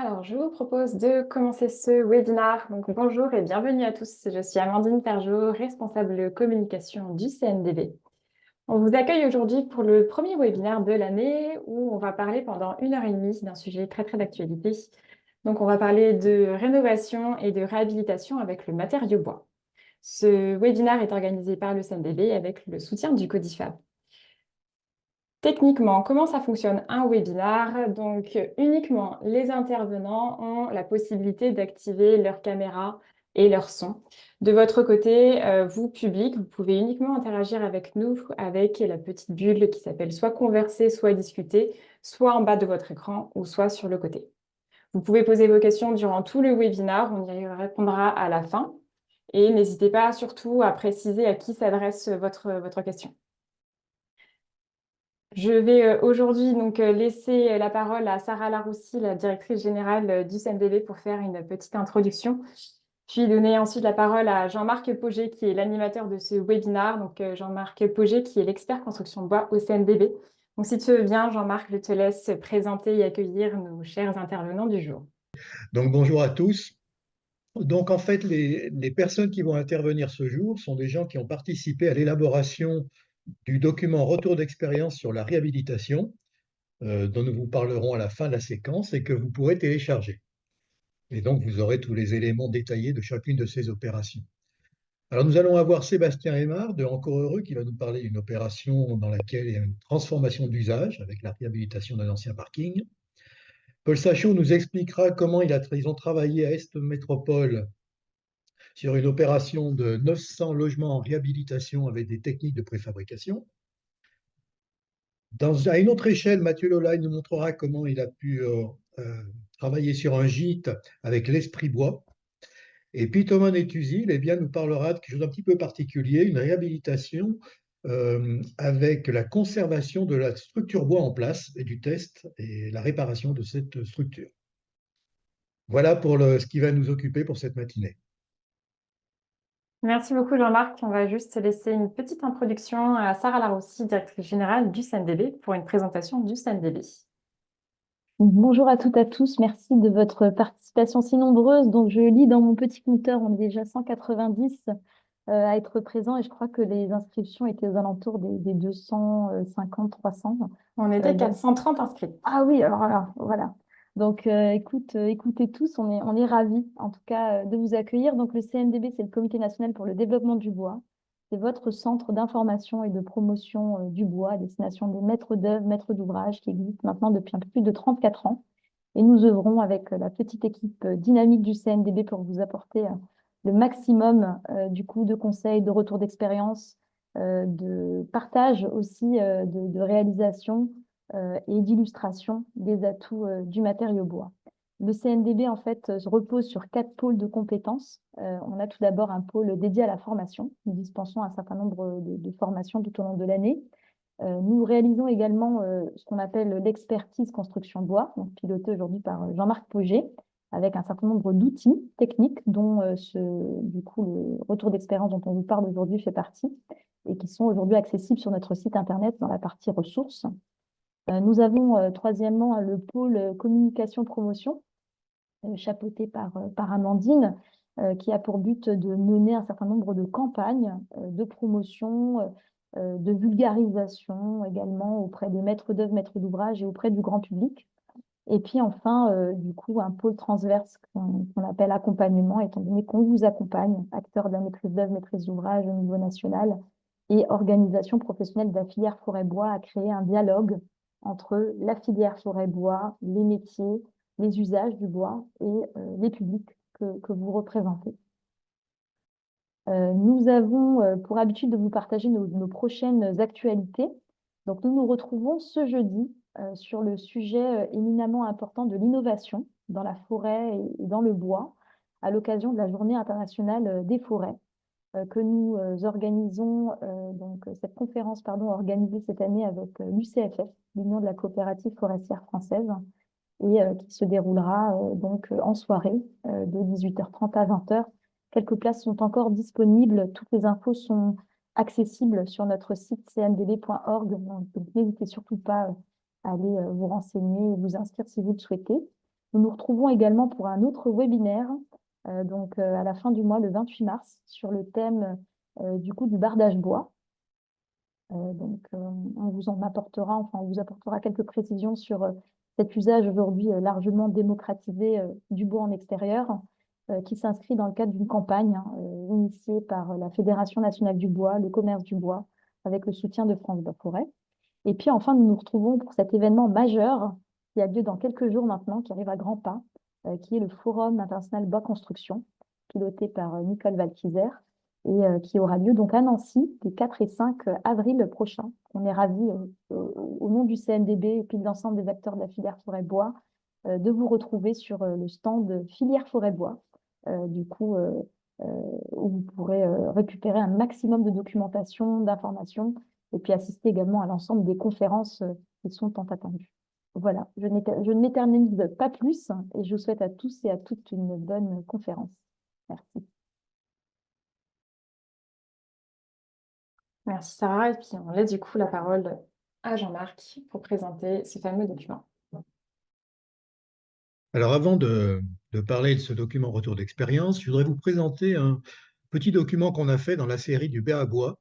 Alors, je vous propose de commencer ce webinaire. Donc, bonjour et bienvenue à tous. Je suis Amandine Perjot, responsable communication du CNDB. On vous accueille aujourd'hui pour le premier webinaire de l'année où on va parler pendant 1 heure et demie d'un sujet très d'actualité. Donc, on va parler de rénovation et de réhabilitation avec le matériau bois. Ce webinaire est organisé par le CNDB avec le soutien du Codifab. Techniquement, comment ça fonctionne un webinaire? Donc, uniquement les intervenants ont la possibilité d'activer leur caméra et leur son. De votre côté, vous, public, vous pouvez uniquement interagir avec nous avec la petite bulle qui s'appelle soit converser, soit discuter, soit en bas de votre écran ou soit sur le côté. Vous pouvez poser vos questions durant tout le webinaire, on y répondra à la fin. Et n'hésitez pas surtout à préciser à qui s'adresse votre question. Je vais aujourd'hui donc laisser la parole à Sarah Laroussi, la directrice générale du CNDB, pour faire une petite introduction, puis donner ensuite la parole à Jean-Marc Pauget, qui est l'animateur de ce webinaire. Donc Jean-Marc Pauget, qui est l'expert construction de bois au CNDB. Donc si tu veux bien, Jean-Marc, je te laisse présenter et accueillir nos chers intervenants du jour. Donc bonjour à tous. Donc en fait, les personnes qui vont intervenir ce jour sont des gens qui ont participé à l'élaboration du document retour d'expérience sur la réhabilitation, dont nous vous parlerons à la fin de la séquence et que vous pourrez télécharger. Et donc vous aurez tous les éléments détaillés de chacune de ces opérations. Alors nous allons avoir Sébastien Aymard de Encore Heureux qui va nous parler d'une opération dans laquelle il y a une transformation d'usage avec la réhabilitation d'un ancien parking. Paul Sachon nous expliquera comment ils ont travaillé à Est Métropole sur une opération de 900 logements en réhabilitation avec des techniques de préfabrication. À une autre échelle, Mathieu Lolaï nous montrera comment il a pu travailler sur un gîte avec l'esprit bois. Et puis Thomas Nétusil nous parlera de quelque chose d'un petit peu particulier, une réhabilitation avec la conservation de la structure bois en place et du test et la réparation de cette structure. Voilà pour ce qui va nous occuper pour cette matinée. Merci beaucoup, Jean-Marc. On va juste laisser une petite introduction à Sarah Laroussi, directrice générale du CNDB, pour une présentation du CNDB. Bonjour à toutes et à tous, merci de votre participation si nombreuse. Donc, je lis dans mon petit compteur, on est déjà 190 à être présents et je crois que les inscriptions étaient aux alentours des 250, 300. On était 430 inscrits. Ah oui, alors voilà. Donc, écoutez tous, on est ravis en tout cas de vous accueillir. Donc, le CNDB, c'est le Comité national pour le développement du bois. C'est votre centre d'information et de promotion du bois à destination des maîtres d'œuvre, maîtres d'ouvrage qui existe maintenant depuis un peu plus de 34 ans. Et nous œuvrons avec la petite équipe dynamique du CNDB pour vous apporter le maximum du coup de conseils, de retours d'expérience, de partage aussi de réalisation et d'illustration des atouts du matériau bois. Le CNDB, en fait, repose sur 4 pôles de compétences. On a tout d'abord un pôle dédié à la formation. Nous dispensons un certain nombre de formations tout au long de l'année. Nous réalisons également ce qu'on appelle l'expertise construction bois, donc pilotée aujourd'hui par Jean-Marc Pauget, avec un certain nombre d'outils techniques dont du coup, le retour d'expérience dont on vous parle aujourd'hui fait partie et qui sont aujourd'hui accessibles sur notre site internet dans la partie ressources. Nous avons troisièmement le pôle communication-promotion, chapeauté par Amandine, qui a pour but de mener un certain nombre de campagnes de promotion, de vulgarisation également auprès des maîtres d'œuvre, maîtres d'ouvrage et auprès du grand public. Et puis enfin, du coup, un pôle transverse qu'on appelle accompagnement, étant donné qu'on vous accompagne, acteur de la maîtrise d'œuvre, maîtrise d'ouvrage au niveau national et organisation professionnelle de la filière forêt-bois, à créer un dialogue entre la filière forêt-bois, les métiers, les usages du bois et les publics que vous représentez. Nous avons pour habitude de vous partager nos prochaines actualités. Donc, nous nous retrouvons ce jeudi sur le sujet éminemment important de l'innovation dans la forêt et dans le bois, à l'occasion de la Journée internationale des forêts que nous organisons. Donc, cette conférence organisée cette année avec l'UCFF, l'Union de la coopérative forestière française, et qui se déroulera donc en soirée de 18h30 à 20h. Quelques places sont encore disponibles. Toutes les infos sont accessibles sur notre site cndb.org. Donc, n'hésitez surtout pas à aller vous renseigner et vous inscrire si vous le souhaitez. Nous nous retrouvons également pour un autre webinaire, à la fin du mois, le 28 mars, sur le thème du coup du bardage bois. On vous en apportera, enfin, on vous apportera quelques précisions sur cet usage aujourd'hui largement démocratisé du bois en extérieur, qui s'inscrit dans le cadre d'une campagne initiée par la Fédération nationale du bois, le commerce du bois, avec le soutien de France Bois Forêt. Et puis enfin, nous nous retrouvons pour cet événement majeur qui a lieu dans quelques jours maintenant, qui arrive à grands pas, qui est le Forum international Bois Construction, piloté par Nicole Valquizer, et qui aura lieu donc à Nancy les 4 et 5 avril prochains. On est ravis, au nom du CNDB et puis de l'ensemble des acteurs de la filière forêt-bois, de vous retrouver sur le stand filière forêt-bois, où vous pourrez récupérer un maximum de documentation, d'informations, et puis assister également à l'ensemble des conférences qui sont tant attendues. Voilà, je ne m'éternise pas plus et je vous souhaite à tous et à toutes une bonne conférence. Merci. Merci Sarah. Et puis on laisse du coup la parole à Jean-Marc pour présenter ce fameux document. Alors avant de parler de ce document retour d'expérience, je voudrais vous présenter un petit document qu'on a fait dans la série du Béa Bois,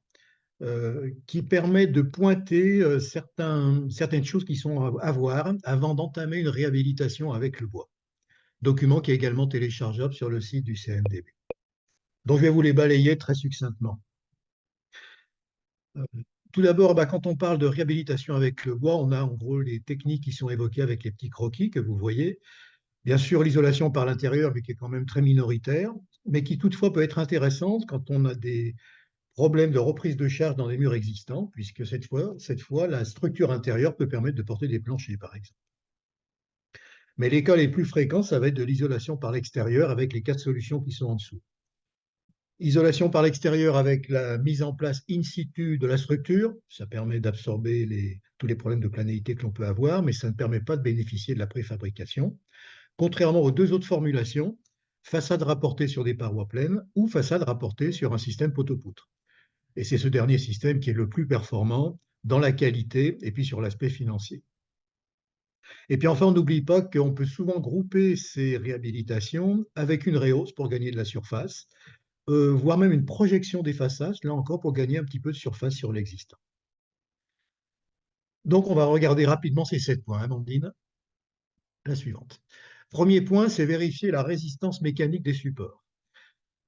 qui permet de pointer certaines choses qui sont à voir avant d'entamer une réhabilitation avec le bois. Document qui est également téléchargeable sur le site du CNDB. Donc je vais vous les balayer très succinctement. Tout d'abord, quand on parle de réhabilitation avec le bois, on a en gros les techniques qui sont évoquées avec les petits croquis que vous voyez. Bien sûr, l'isolation par l'intérieur, mais qui est quand même très minoritaire, mais qui toutefois peut être intéressante quand on a des problèmes de reprise de charge dans les murs existants, puisque cette fois, la structure intérieure peut permettre de porter des planchers, par exemple. Mais les cas les plus fréquents, ça va être de l'isolation par l'extérieur avec les 4 solutions qui sont en dessous. Isolation par l'extérieur avec la mise en place in situ de la structure, ça permet d'absorber tous les problèmes de planéité que l'on peut avoir, mais ça ne permet pas de bénéficier de la préfabrication. Contrairement aux 2 autres formulations, façade rapportée sur des parois pleines ou façade rapportée sur un système poteau-poutre. Et c'est ce dernier système qui est le plus performant dans la qualité et puis sur l'aspect financier. Et puis enfin, on n'oublie pas qu'on peut souvent grouper ces réhabilitations avec une rehausse pour gagner de la surface, voire même une projection des façades, là encore pour gagner un petit peu de surface sur l'existant. Donc on va regarder rapidement ces 7 points, Amandine. La suivante. Premier point, c'est vérifier la résistance mécanique des supports.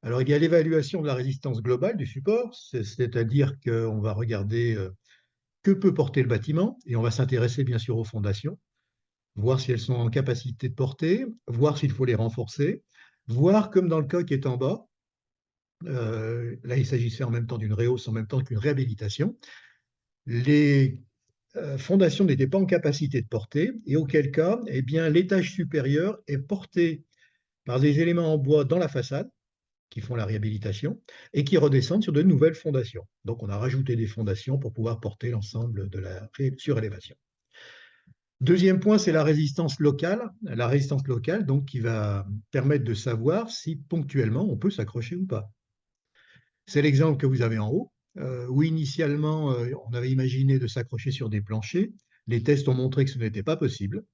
Alors, il y a l'évaluation de la résistance globale du support, c'est-à-dire qu'on va regarder que peut porter le bâtiment, et on va s'intéresser bien sûr aux fondations, voir si elles sont en capacité de porter, voir s'il faut les renforcer, voir comme dans le cas qui est en bas, là il s'agissait en même temps d'une rehausse, en même temps qu'une réhabilitation, les fondations n'étaient pas en capacité de porter, et auquel cas, eh bien, l'étage supérieur est porté par des éléments en bois dans la façade, qui font la réhabilitation, et qui redescendent sur de nouvelles fondations. Donc on a rajouté des fondations pour pouvoir porter l'ensemble de la surélévation. Deuxième point, c'est la résistance locale. La résistance locale, donc, qui va permettre de savoir si ponctuellement on peut s'accrocher ou pas. C'est l'exemple que vous avez en haut, où initialement on avait imaginé de s'accrocher sur des planchers. Les tests ont montré que ce n'était pas possible.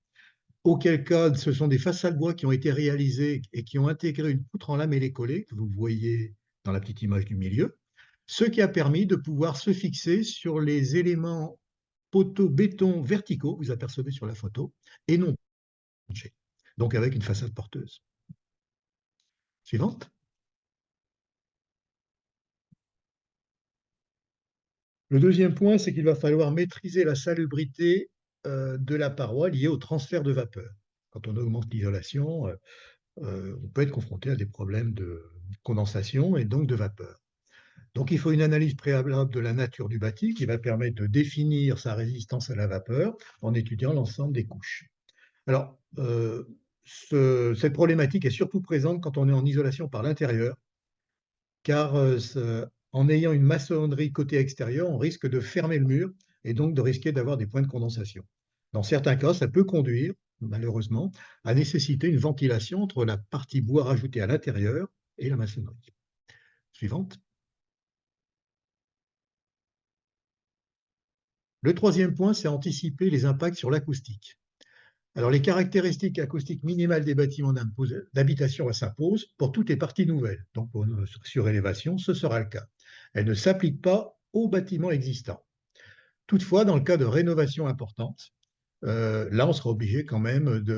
Auquel cas, ce sont des façades bois qui ont été réalisées et qui ont intégré une poutre en lamellé collé, que vous voyez dans la petite image du milieu, ce qui a permis de pouvoir se fixer sur les éléments poteaux béton verticaux, vous apercevez sur la photo, et non penchés, donc avec une façade porteuse. Suivante. Le deuxième point, c'est qu'il va falloir maîtriser la salubrité de la paroi liée au transfert de vapeur. Quand on augmente l'isolation, on peut être confronté à des problèmes de condensation et donc de vapeur. Donc il faut une analyse préalable de la nature du bâti qui va permettre de définir sa résistance à la vapeur en étudiant l'ensemble des couches. Alors, cette problématique est surtout présente quand on est en isolation par l'intérieur, car en ayant une maçonnerie côté extérieur, on risque de fermer le mur et donc de risquer d'avoir des points de condensation. Dans certains cas, ça peut conduire, malheureusement, à nécessiter une ventilation entre la partie bois rajoutée à l'intérieur et la maçonnerie. Suivante. Le troisième point, c'est anticiper les impacts sur l'acoustique. Alors, les caractéristiques acoustiques minimales des bâtiments d'habitation s'imposent pour toutes les parties nouvelles. Donc, pour une surélévation, ce sera le cas. Elles ne s'appliquent pas aux bâtiments existants. Toutefois, dans le cas de rénovation importante, là, on sera obligé quand même de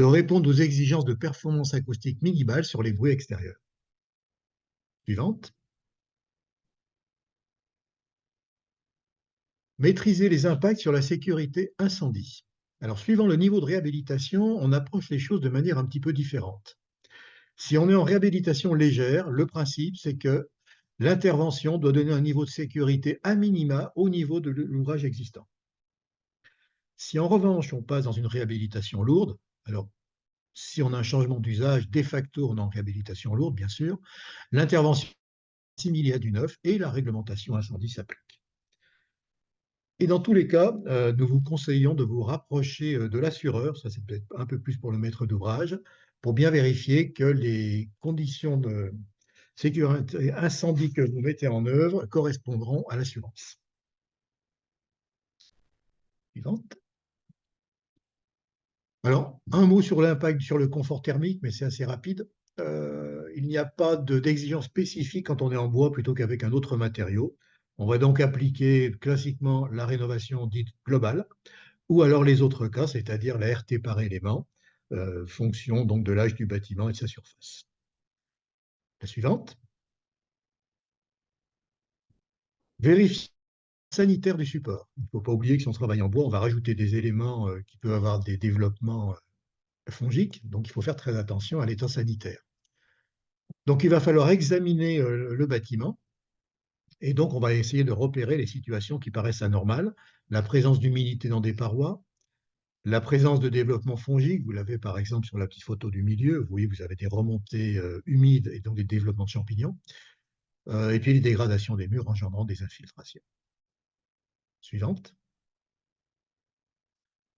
répondre aux exigences de performance acoustique minimale sur les bruits extérieurs. Suivante. Maîtriser les impacts sur la sécurité incendie. Alors, suivant le niveau de réhabilitation, on approche les choses de manière un petit peu différente. Si on est en réhabilitation légère, le principe, c'est que l'intervention doit donner un niveau de sécurité à minima au niveau de l'ouvrage existant. Si en revanche, on passe dans une réhabilitation lourde, alors si on a un changement d'usage, de facto, on est en réhabilitation lourde, bien sûr, l'intervention est similaire à du neuf et la réglementation incendie s'applique. Et dans tous les cas, nous vous conseillons de vous rapprocher de l'assureur, ça c'est peut-être un peu plus pour le maître d'ouvrage, pour bien vérifier que les conditions de sécurité incendie que vous mettez en œuvre correspondront à l'assurance. Suivante. Alors, un mot sur l'impact sur le confort thermique, mais c'est assez rapide. Il n'y a pas d'exigence spécifique quand on est en bois plutôt qu'avec un autre matériau. On va donc appliquer classiquement la rénovation dite globale, ou alors les autres cas, c'est-à-dire la RT par élément, fonction donc de l'âge du bâtiment et de sa surface. La suivante. Vérifier sanitaire du support. Il ne faut pas oublier que si on travaille en bois, on va rajouter des éléments qui peuvent avoir des développements fongiques, donc il faut faire très attention à l'état sanitaire. Donc il va falloir examiner le bâtiment, et donc on va essayer de repérer les situations qui paraissent anormales, la présence d'humidité dans des parois, la présence de développement fongique, vous l'avez par exemple sur la petite photo du milieu, vous voyez, vous avez des remontées humides et donc des développements de champignons, et puis les dégradations des murs engendrant des infiltrations. Suivante.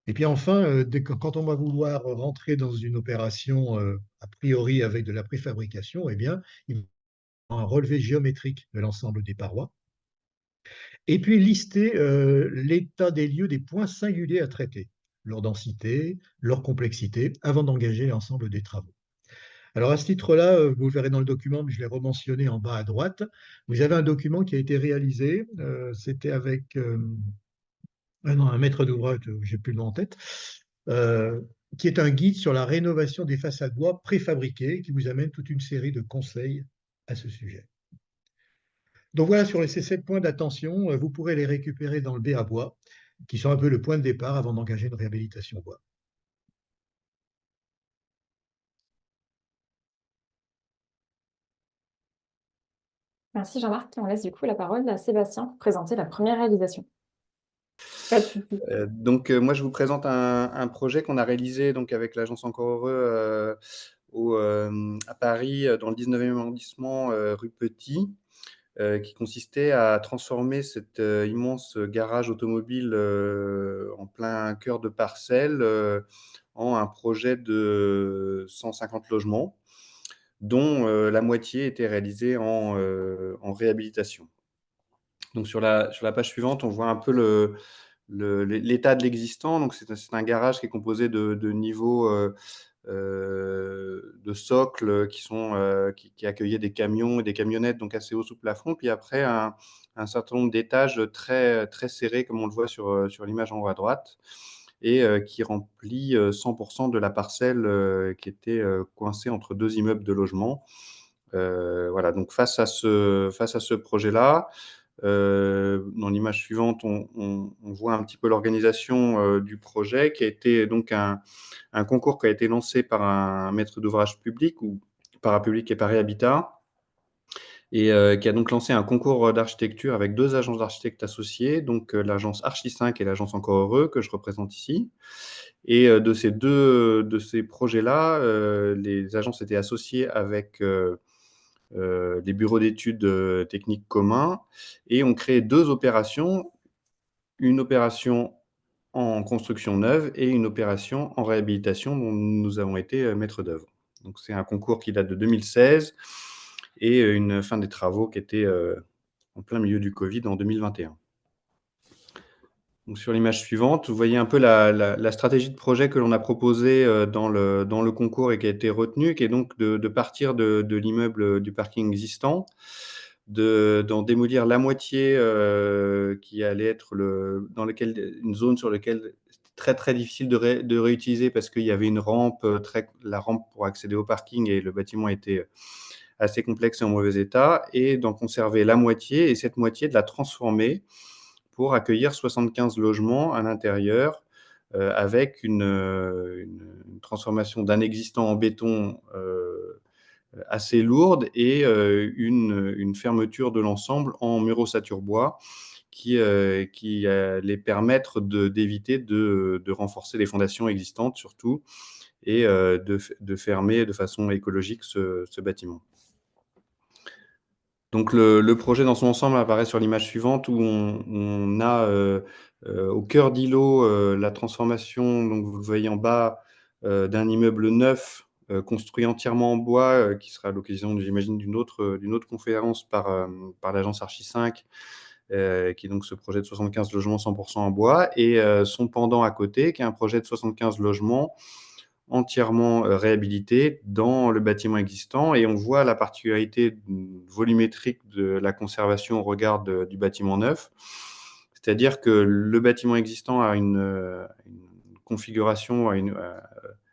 Et puis enfin, quand on va vouloir rentrer dans une opération a priori avec de la préfabrication, eh bien, il faut un relevé géométrique de l'ensemble des parois. Et puis lister l'état des lieux des points singuliers à traiter, leur densité, leur complexité, avant d'engager l'ensemble des travaux. Alors à ce titre-là, vous le verrez dans le document, mais je l'ai rementionné en bas à droite, vous avez un document qui a été réalisé, c'était avec un maître d'ouvrage, j'ai plus le nom en tête, euh, qui est un guide sur la rénovation des façades bois préfabriquées, qui vous amène toute une série de conseils à ce sujet. Donc voilà, sur ces 7 points d'attention, vous pourrez les récupérer dans le B à bois, qui sont un peu le point de départ avant d'engager une réhabilitation bois. Merci Jean-Marc. On laisse du coup la parole à Sébastien pour présenter la première réalisation. Pas de souci. Moi, je vous présente un projet qu'on a réalisé donc, avec l'agence Encore Heureux à Paris, dans le 19e arrondissement, rue Petit, qui consistait à transformer cet immense garage automobile en plein cœur de parcelle en un projet de 150 logements, dont la moitié était réalisée en réhabilitation. Donc sur la page suivante, on voit un peu l'état de l'existant. Donc c'est un garage qui est composé de niveaux de socles qui accueillaient des camions et des camionnettes, donc assez haut sous plafond. Puis après, un certain nombre d'étages très, très serrés, comme on le voit sur l'image en haut à droite, et qui remplit 100% de la parcelle qui était coincée entre deux immeubles de logement. Voilà, donc face à ce projet-là, dans l'image suivante, on voit un petit peu l'organisation du projet, qui a été donc un concours qui a été lancé par un maître d'ouvrage public ou parapublic et Paris-Habitat, et qui a donc lancé un concours d'architecture avec deux agences d'architectes associées, donc l'agence Archi5 et l'agence Encore Heureux, que je représente ici. Et de ces projets-là, les agences étaient associées avec des bureaux d'études techniques communs, et ont créé deux opérations, une opération en construction neuve et une opération en réhabilitation dont nous avons été maîtres d'œuvre. Donc c'est un concours qui date de 2016 et une fin des travaux qui était en plein milieu du Covid en 2021. Donc, sur l'image suivante, vous voyez un peu la stratégie de projet que l'on a proposée dans le concours et qui a été retenue, qui est donc de partir de l'immeuble du parking existant, d'en démolir la moitié qui allait être dans lequel, une zone sur laquelle c'était très très difficile de réutiliser parce qu'il y avait une rampe, la rampe pour accéder au parking et le bâtiment était assez complexe et en mauvais état, et d'en conserver la moitié et cette moitié de la transformer pour accueillir 75 logements à l'intérieur avec une transformation d'un existant en béton assez lourde et une fermeture de l'ensemble en mur-ossature bois qui allait permettre d'éviter de renforcer les fondations existantes surtout et de fermer de façon écologique ce bâtiment. Donc le projet dans son ensemble apparaît sur l'image suivante où on a au cœur d'îlot la transformation, donc vous le voyez en bas, d'un immeuble neuf construit entièrement en bois qui sera à l'occasion, j'imagine, d'une autre conférence par l'agence Archi 5, qui est donc ce projet de 75 logements 100% en bois, et son pendant à côté, qui est un projet de 75 logements entièrement réhabilité dans le bâtiment existant, et on voit la particularité volumétrique de la conservation au regard du bâtiment neuf. C'est-à-dire que le bâtiment existant a une configuration,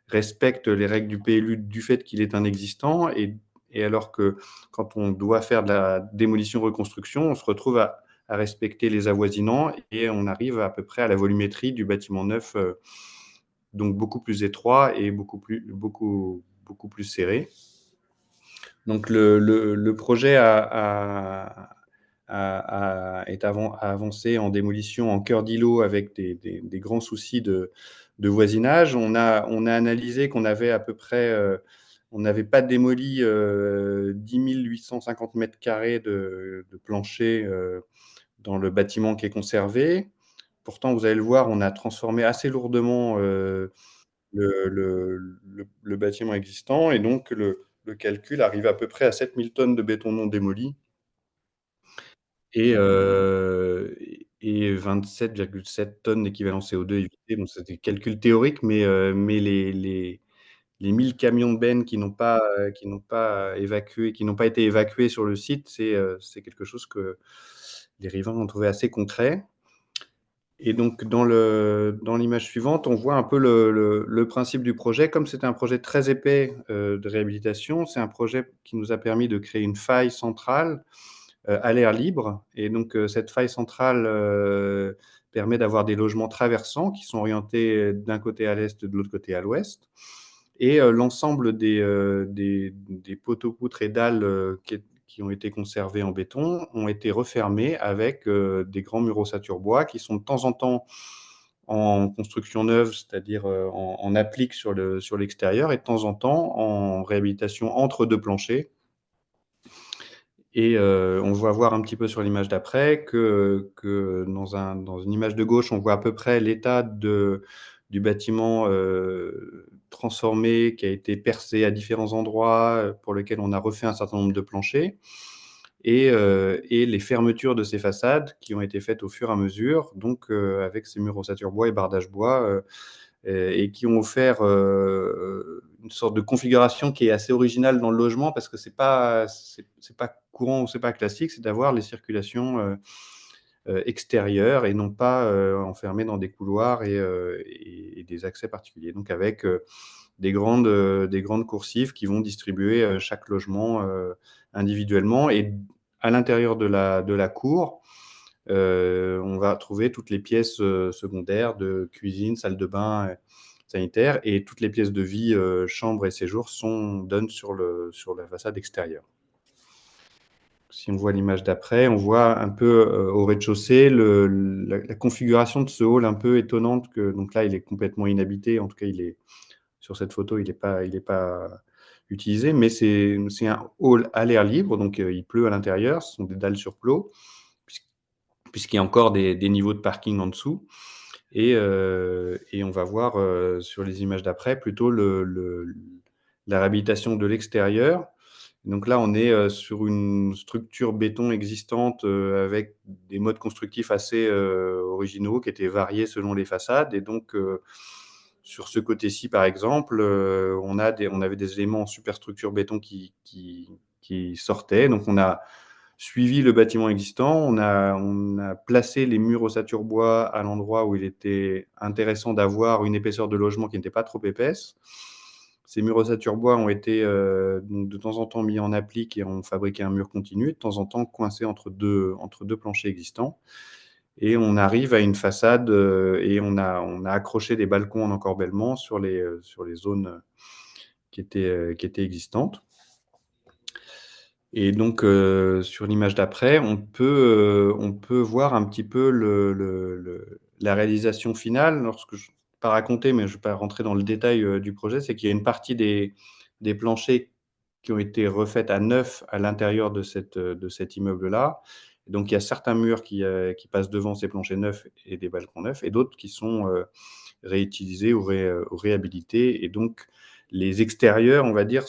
respecte les règles du PLU du fait qu'il est un existant, et alors que quand on doit faire de la démolition-reconstruction, on se retrouve à respecter les avoisinants et on arrive à peu près à la volumétrie du bâtiment neuf, donc beaucoup plus étroit et beaucoup plus serré. Donc le projet a avancé en démolition en cœur d'îlot avec des grands soucis de voisinage. On a analysé qu'on avait à peu près, on n'avait pas démoli 10 850 mètres carrés de plancher dans le bâtiment qui est conservé. Pourtant, vous allez le voir, on a transformé assez lourdement le bâtiment existant, et donc le calcul arrive à peu près à 7 000 tonnes de béton non démoli et 27,7 tonnes d'équivalent CO2 évité. Bon, c'est des calculs théoriques, mais les 1000 camions de benne qui n'ont pas évacué, qui n'ont pas été évacués sur le site, c'est quelque chose que les riverains ont trouvé assez concret. Et donc, dans l'image suivante, on voit un peu le principe du projet. Comme c'est un projet très épais de réhabilitation, c'est un projet qui nous a permis de créer une faille centrale à l'air libre. Et donc, cette faille centrale permet d'avoir des logements traversants qui sont orientés d'un côté à l'est, de l'autre côté à l'ouest. Et l'ensemble des poteaux, poutres et dalles qui ont été conservés en béton ont été refermés avec des grands murs ossature bois qui sont de temps en temps en construction neuve, c'est-à-dire en applique sur l'extérieur, et de temps en temps en réhabilitation entre deux planchers. Et on va voir un petit peu sur l'image d'après que dans une image de gauche, on voit à peu près l'état du bâtiment transformé, qui a été percé à différents endroits, pour lequel on a refait un certain nombre de planchers, et les fermetures de ces façades qui ont été faites au fur et à mesure, donc avec ces murs ossature bois et bardage bois, et qui ont offert une sorte de configuration qui est assez originale dans le logement, parce que c'est pas courant ou c'est pas classique, c'est d'avoir les circulations extérieures et non pas enfermées dans des couloirs et des accès particuliers. Donc avec des grandes coursives qui vont distribuer chaque logement individuellement, et à l'intérieur de la cour, on va trouver toutes les pièces secondaires de cuisine, salle de bain, sanitaire, et toutes les pièces de vie, chambre et séjour donnent sur la façade extérieure. Si on voit l'image d'après, on voit un peu au rez-de-chaussée la configuration de ce hall un peu étonnante, donc là il est complètement inhabité, en tout cas sur cette photo il n'est pas utilisé, mais c'est un hall à l'air libre, donc il pleut à l'intérieur, ce sont des dalles sur plot, puisqu'il y a encore des niveaux de parking en dessous. Et on va voir sur les images d'après plutôt la réhabilitation de l'extérieur, Donc là, on est sur une structure béton existante avec des modes constructifs assez originaux qui étaient variés selon les façades. Et donc, sur ce côté-ci, par exemple, on avait des éléments en superstructure béton qui sortaient. Donc, on a suivi le bâtiment existant, on a placé les murs ossature bois à l'endroit où il était intéressant d'avoir une épaisseur de logement qui n'était pas trop épaisse. Ces murs ossature bois ont été donc de temps en temps mis en applique et ont fabriqué un mur continu, de temps en temps coincé entre deux planchers existants. Et on arrive à une façade et on a accroché des balcons en encorbellement sur les zones qui étaient existantes. Et donc, sur l'image d'après, on peut voir un petit peu la réalisation finale. Lorsque je pas raconter, mais je ne vais pas rentrer dans le détail du projet, c'est qu'il y a une partie des planchers qui ont été refaites à neuf à l'intérieur de cet immeuble-là. Donc il y a certains murs qui passent devant ces planchers neufs et des balcons neufs, et d'autres qui sont réutilisés ou réhabilités. Et donc les extérieurs, on va dire,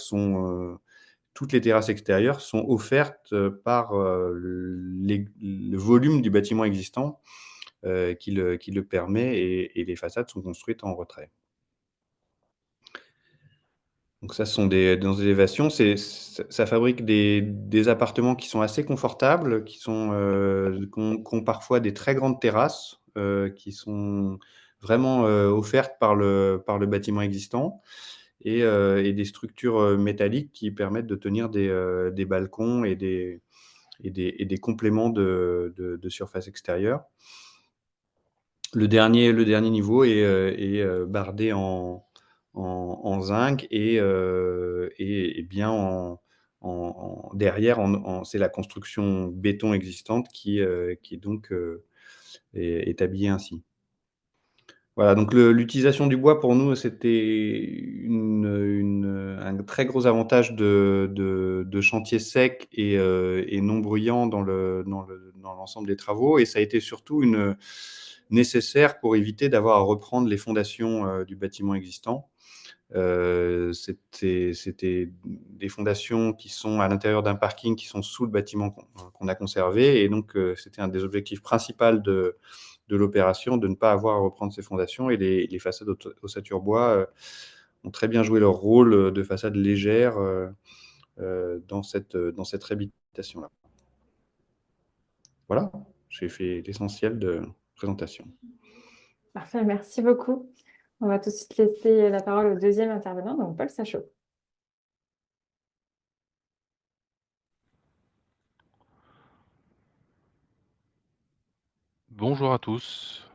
toutes les terrasses extérieures sont offertes par le volume du bâtiment existant qui le permet, et les façades sont construites en retrait. Donc ça, ce sont des élévations. Ça fabrique des appartements qui sont assez confortables, qui ont parfois des très grandes terrasses qui sont vraiment offertes par le bâtiment existant, et des structures métalliques qui permettent de tenir des balcons et des compléments de surface extérieure. Le dernier niveau est bardé en zinc et bien derrière, c'est la construction béton existante qui est donc est habillée ainsi. Voilà, donc l'utilisation du bois pour nous, c'était un très gros avantage de chantier sec et non bruyant dans l'ensemble des travaux, et ça a été surtout nécessaire pour éviter d'avoir à reprendre les fondations du bâtiment existant. C'était des fondations qui sont à l'intérieur d'un parking, qui sont sous le bâtiment qu'on a conservé, et donc c'était un des objectifs principaux de l'opération, de ne pas avoir à reprendre ces fondations. Et les façades ossature bois ont très bien joué leur rôle de façade légère dans cette réhabilitation-là. Voilà, j'ai fait l'essentiel de la présentation. Parfait, merci beaucoup. On va tout de suite laisser la parole au deuxième intervenant, donc Paul Sachot. Bonjour à tous.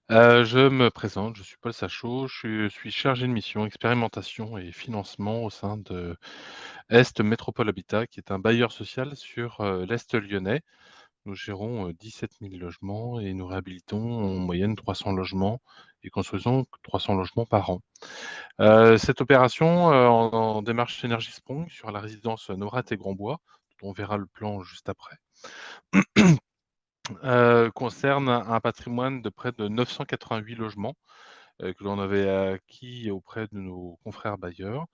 Je me présente, je suis Paul Sachot, je suis chargé de mission expérimentation et financement au sein de Est Métropole Habitat, qui est un bailleur social sur l'Est lyonnais. Nous gérons 17 000 logements et nous réhabilitons en moyenne 300 logements et construisons 300 logements par an. Cette opération en démarche Énergie Sprong sur la résidence Norat et Grandbois, dont on verra le plan juste après, concerne un patrimoine de près de 988 logements que l'on avait acquis auprès de nos confrères bailleurs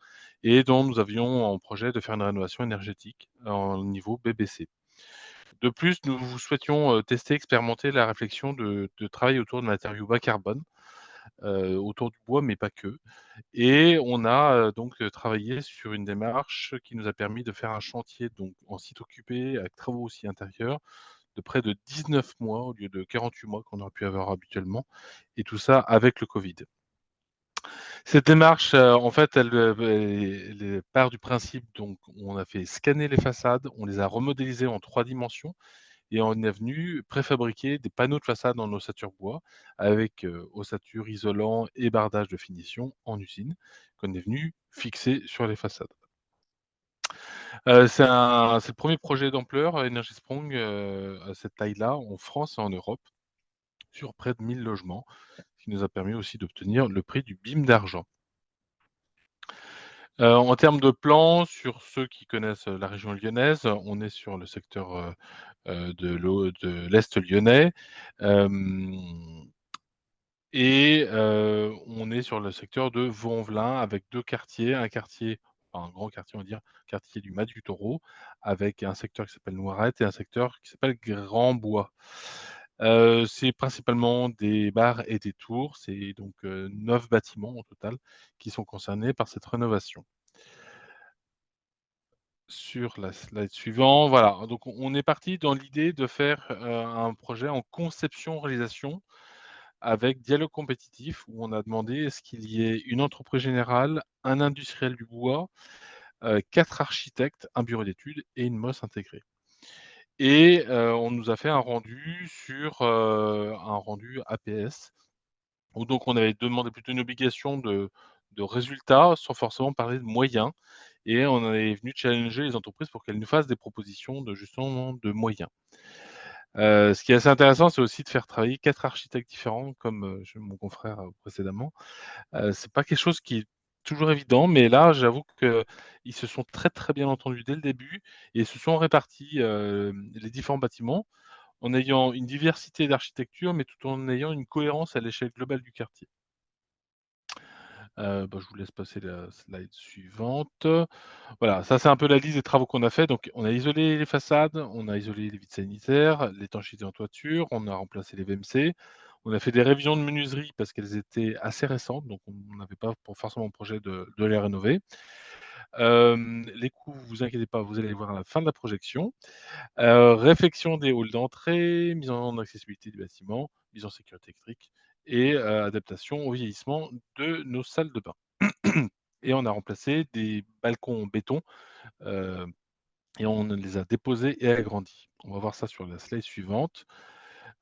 et dont nous avions en projet de faire une rénovation énergétique en niveau BBC. De plus, nous souhaitions tester, expérimenter la réflexion de travail autour de matériaux bas carbone, autour du bois, mais pas que. Et on a donc travaillé sur une démarche qui nous a permis de faire un chantier donc en site occupé, avec travaux aussi intérieurs, de près de 19 mois au lieu de 48 mois qu'on aurait pu avoir habituellement, et tout ça avec le Covid. Cette démarche, en fait, elle part du principe, donc on a fait scanner les façades, on les a remodélisées en 3 dimensions et on est venu préfabriquer des panneaux de façade en ossature bois avec, ossature, isolant et bardage de finition en usine, qu'on est venu fixer sur les façades. C'est le premier projet d'ampleur Énergie Sprong, à cette taille-là en France et en Europe, sur près de 1 000 logements, ce qui nous a permis aussi d'obtenir le prix du BIM d'argent. En termes de plan, sur ceux qui connaissent la région lyonnaise, on est sur le secteur de l'Est lyonnais. On est sur le secteur de Vaux-en-Velin avec 2 quartiers. Un quartier enfin un grand quartier, on va dire, quartier du Mas du Taureau, avec un secteur qui s'appelle Noirette et un secteur qui s'appelle Grand Bois. C'est principalement des bars et des tours, c'est donc 9 bâtiments au total qui sont concernés par cette rénovation. Sur la slide suivante, voilà, donc on est parti dans l'idée de faire, un projet en conception-réalisation avec dialogue compétitif où on a demandé à ce qu'il y ait une entreprise générale, un industriel du bois, 4 architectes, un bureau d'études et une MOS intégrée. Et on nous a fait un rendu un rendu APS où donc on avait demandé plutôt une obligation de résultats sans forcément parler de moyens et on est venu challenger les entreprises pour qu'elles nous fassent des propositions de justement de moyens. Ce qui est assez intéressant, c'est aussi de faire travailler 4 architectes différents comme, chez mon confrère, précédemment. C'est pas quelque chose qui est toujours évident, mais là, j'avoue qu'ils se sont très, très bien entendus dès le début et se sont répartis, les différents bâtiments en ayant une diversité d'architecture, mais tout en ayant une cohérence à l'échelle globale du quartier. Je vous laisse passer la slide suivante. Voilà, ça c'est un peu la liste des travaux qu'on a fait. Donc on a isolé les façades, on a isolé les vides sanitaires, l'étanchéité en toiture, on a remplacé les VMC, on a fait des révisions de menuiserie parce qu'elles étaient assez récentes, donc on n'avait pas forcément projet de les rénover. Les coûts, vous inquiétez pas, vous allez les voir à la fin de la projection. Réfection des halls d'entrée, mise en accessibilité du bâtiment, mise en sécurité électrique et adaptation au vieillissement de nos salles de bain. Et on a remplacé des balcons en béton, heu et on les a déposés et agrandis. On va voir ça sur la slide suivante.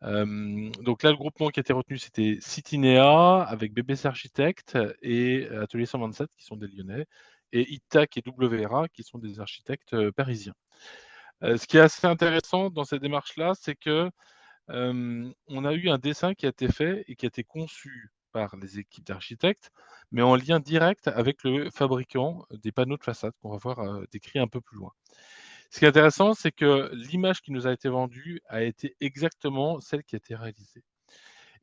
Donc là, le groupement qui a été retenu, c'était Citinea avec BBC Architectes et Atelier 127 qui sont des Lyonnais et Itac et WRA qui sont des architectes, parisiens. Ce qui est assez intéressant dans cette démarche-là, c'est que, on a eu un dessin qui a été fait et qui a été conçu par les équipes d'architectes, mais en lien direct avec le fabricant des panneaux de façade qu'on va voir, décrit un peu plus loin. Ce qui est intéressant, c'est que l'image qui nous a été vendue a été exactement celle qui a été réalisée.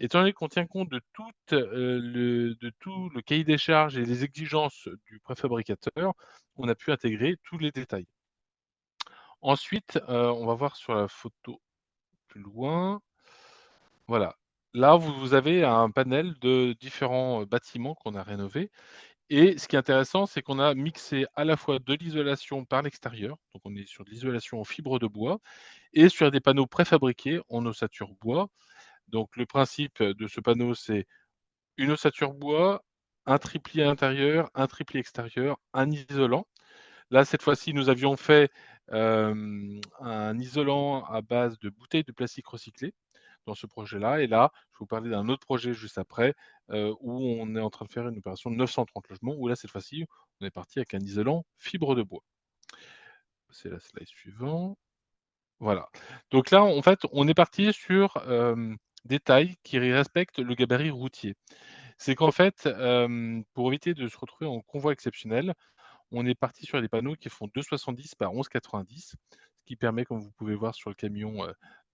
Étant donné qu'on tient compte de tout le cahier des charges et les exigences du préfabricateur, on a pu intégrer tous les détails. Ensuite, on va voir sur la photo plus loin. Voilà. Là, vous avez un panel de différents, bâtiments qu'on a rénovés et ce qui est intéressant, c'est qu'on a mixé à la fois de l'isolation par l'extérieur, donc on est sur de l'isolation en fibre de bois et sur des panneaux préfabriqués en ossature bois. Donc le principe de ce panneau, c'est une ossature bois, un triplis intérieur, un triplis extérieur, un isolant. Là, cette fois-ci, nous avions fait, un isolant à base de bouteilles de plastique recyclées dans ce projet-là et là, je vais vous parler d'un autre projet juste après, où on est en train de faire une opération de 930 logements, où là, cette fois-ci, on est parti avec un isolant fibre de bois. C'est la slide suivante. Voilà. Donc là, en fait, on est parti sur, des tailles qui respectent le gabarit routier. C'est qu'en fait, pour éviter de se retrouver en convoi exceptionnel, on est parti sur des panneaux qui font 2,70 par 11,90, ce qui permet, comme vous pouvez voir sur le camion,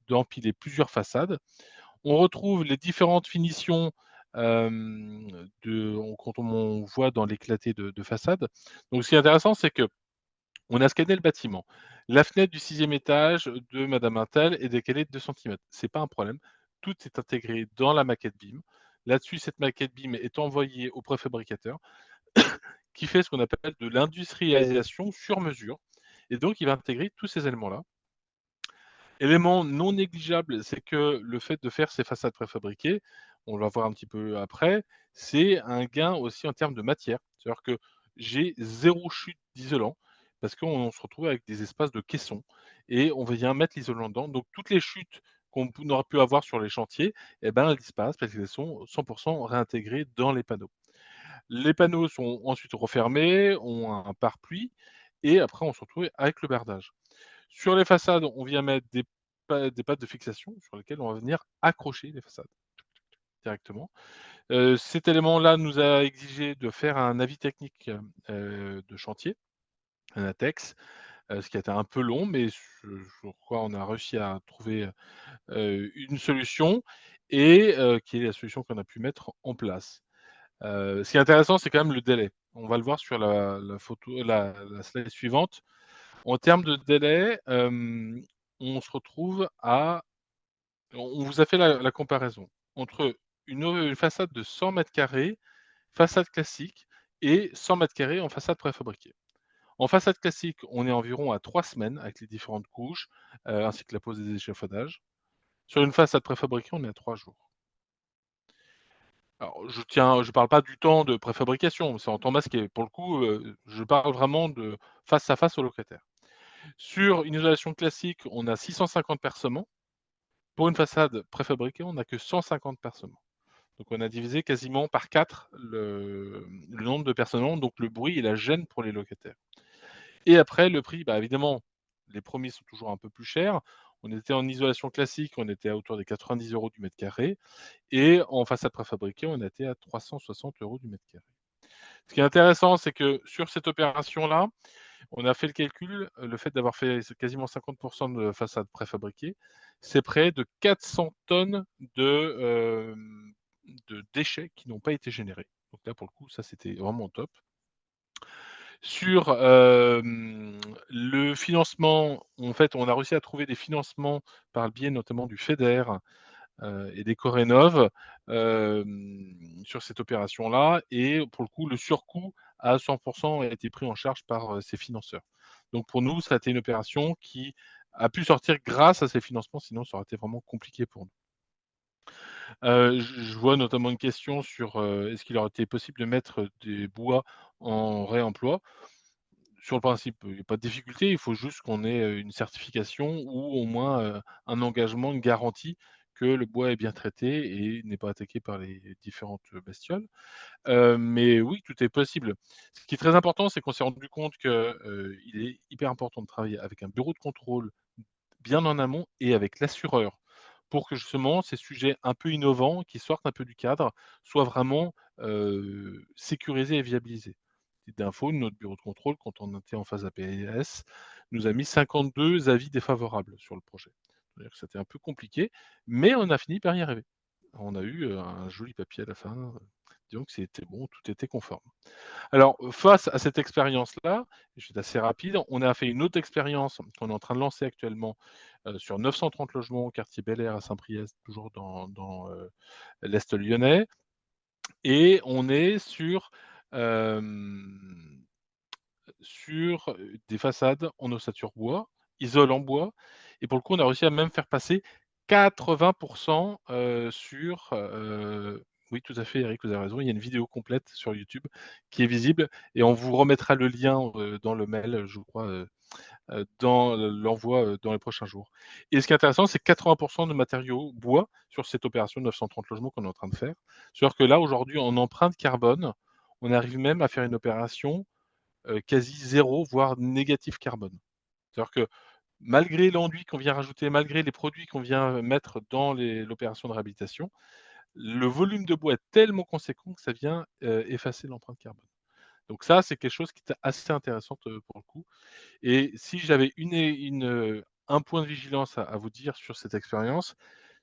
d'empiler plusieurs façades. On retrouve les différentes finitions, quand on voit dans l'éclaté de façade. Donc ce qui est intéressant, c'est qu'on a scanné le bâtiment. La fenêtre du 6e étage de madame Untel est décalée de 2 centimètres. C'est pas un problème. Tout est intégré dans la maquette BIM. Là-dessus, cette maquette BIM est envoyée au préfabricateur qui fait ce qu'on appelle de l'industrialisation sur mesure et donc il va intégrer tous ces éléments-là. Élément non négligeable, c'est que le fait de faire ces façades préfabriquées, on va voir un petit peu après, c'est un gain aussi en termes de matière. C'est-à-dire que j'ai 0 chute d'isolant parce qu'on se retrouve avec des espaces de caissons et on vient mettre l'isolant dedans. Donc toutes les chutes qu'on aurait pu avoir sur les chantiers, eh ben, elles disparaissent parce qu'elles sont 100 réintégrées dans les panneaux. Les panneaux sont ensuite refermés, ont un pare-pluie et après on se retrouve avec le bardage. Sur les façades, on vient mettre des pattes de fixation sur lesquelles on va venir accrocher les façades directement. Cet élément-là nous a exigé de faire un avis technique, de chantier, un ATEX, ce qui a été un peu long, mais je crois on a réussi à trouver, une solution et qui est la solution qu'on a pu mettre en place. Ce qui est intéressant, c'est quand même le délai. On va le voir sur la slide suivante. En termes de délai, on se retrouve à... On vous a fait la comparaison entre une façade de 100 mètres carrés, façade classique, et 100 mètres carrés en façade préfabriquée. En façade classique, on est environ à 3 semaines avec les différentes couches, ainsi que la pose des échafaudages. Sur une façade préfabriquée, on est à 3 jours. Alors, je parle pas du temps de préfabrication, c'est en temps masqué. Pour le coup, je parle vraiment de face à face au locataire. Sur une isolation classique, on a 650 percements. Pour une façade préfabriquée, on n'a que 150 percements. Donc on a divisé quasiment par 4 le nombre de percements, donc le bruit et la gêne pour les locataires. Et après, le prix, bah, évidemment, les premiers sont toujours un peu plus chers. On était en isolation classique, on était à autour des 90 € du mètre carré. Et en façade préfabriquée, on était à 360 € du mètre carré. Ce qui est intéressant, c'est que sur cette opération-là, on a fait le calcul, le fait d'avoir fait quasiment 50% de façade préfabriquée, c'est près de 400 tonnes de déchets qui n'ont pas été générés. Donc là, pour le coup, ça, c'était vraiment top. Sur le financement, en fait, on a réussi à trouver des financements par le biais notamment du FEDER et des Corénov sur cette opération-là. Et pour le coup, le surcoût à 100% a été pris en charge par ces financeurs. Donc pour nous, ça a été une opération qui a pu sortir grâce à ces financements, sinon ça aurait été vraiment compliqué pour nous. Je vois notamment une question sur est-ce qu'il aurait été possible de mettre des bois en réemploi? Sur le principe, il n'y a pas de difficulté, il faut juste qu'on ait une certification ou au moins un engagement, une garantie que le bois est bien traité et n'est pas attaqué par les différentes bestioles. Mais oui, tout est possible. Ce qui est très important, c'est qu'on s'est rendu compte qu'il est hyper important de travailler avec un bureau de contrôle bien en amont et avec l'assureur pour que justement ces sujets un peu innovants, qui sortent un peu du cadre, soient vraiment sécurisés et viabilisés. Petite info, notre bureau de contrôle, quand on était en phase APS, nous a mis 52 avis défavorables sur le projet. C'est-à-dire que c'était un peu compliqué, mais on a fini par y arriver. On a eu un joli papier à la fin, disons que c'était bon, tout était conforme. Alors, face à cette expérience-là, je vais être assez rapide, on a fait une autre expérience qu'on est en train de lancer actuellement sur 930 logements au quartier Bel Air à Saint-Priest, toujours dans l'Est lyonnais. Et on est sur des façades en ossature bois, isole en bois. Et pour le coup, on a réussi à même faire passer 80% sur... oui, tout à fait, Eric, vous avez raison. Il y a une vidéo complète sur YouTube qui est visible et on vous remettra le lien dans le mail, je crois, dans l'envoi dans les prochains jours. Et ce qui est intéressant, c'est 80% de matériaux bois sur cette opération de 930 logements qu'on est en train de faire. C'est-à-dire que là, aujourd'hui, en empreinte carbone, on arrive même à faire une opération quasi zéro, voire négatif carbone. C'est-à-dire que malgré l'enduit qu'on vient rajouter, malgré les produits qu'on vient mettre dans l'opération de réhabilitation, le volume de bois est tellement conséquent que ça vient effacer l'empreinte carbone. Donc ça, c'est quelque chose qui est assez intéressant pour le coup. Et si j'avais un point de vigilance à vous dire sur cette expérience,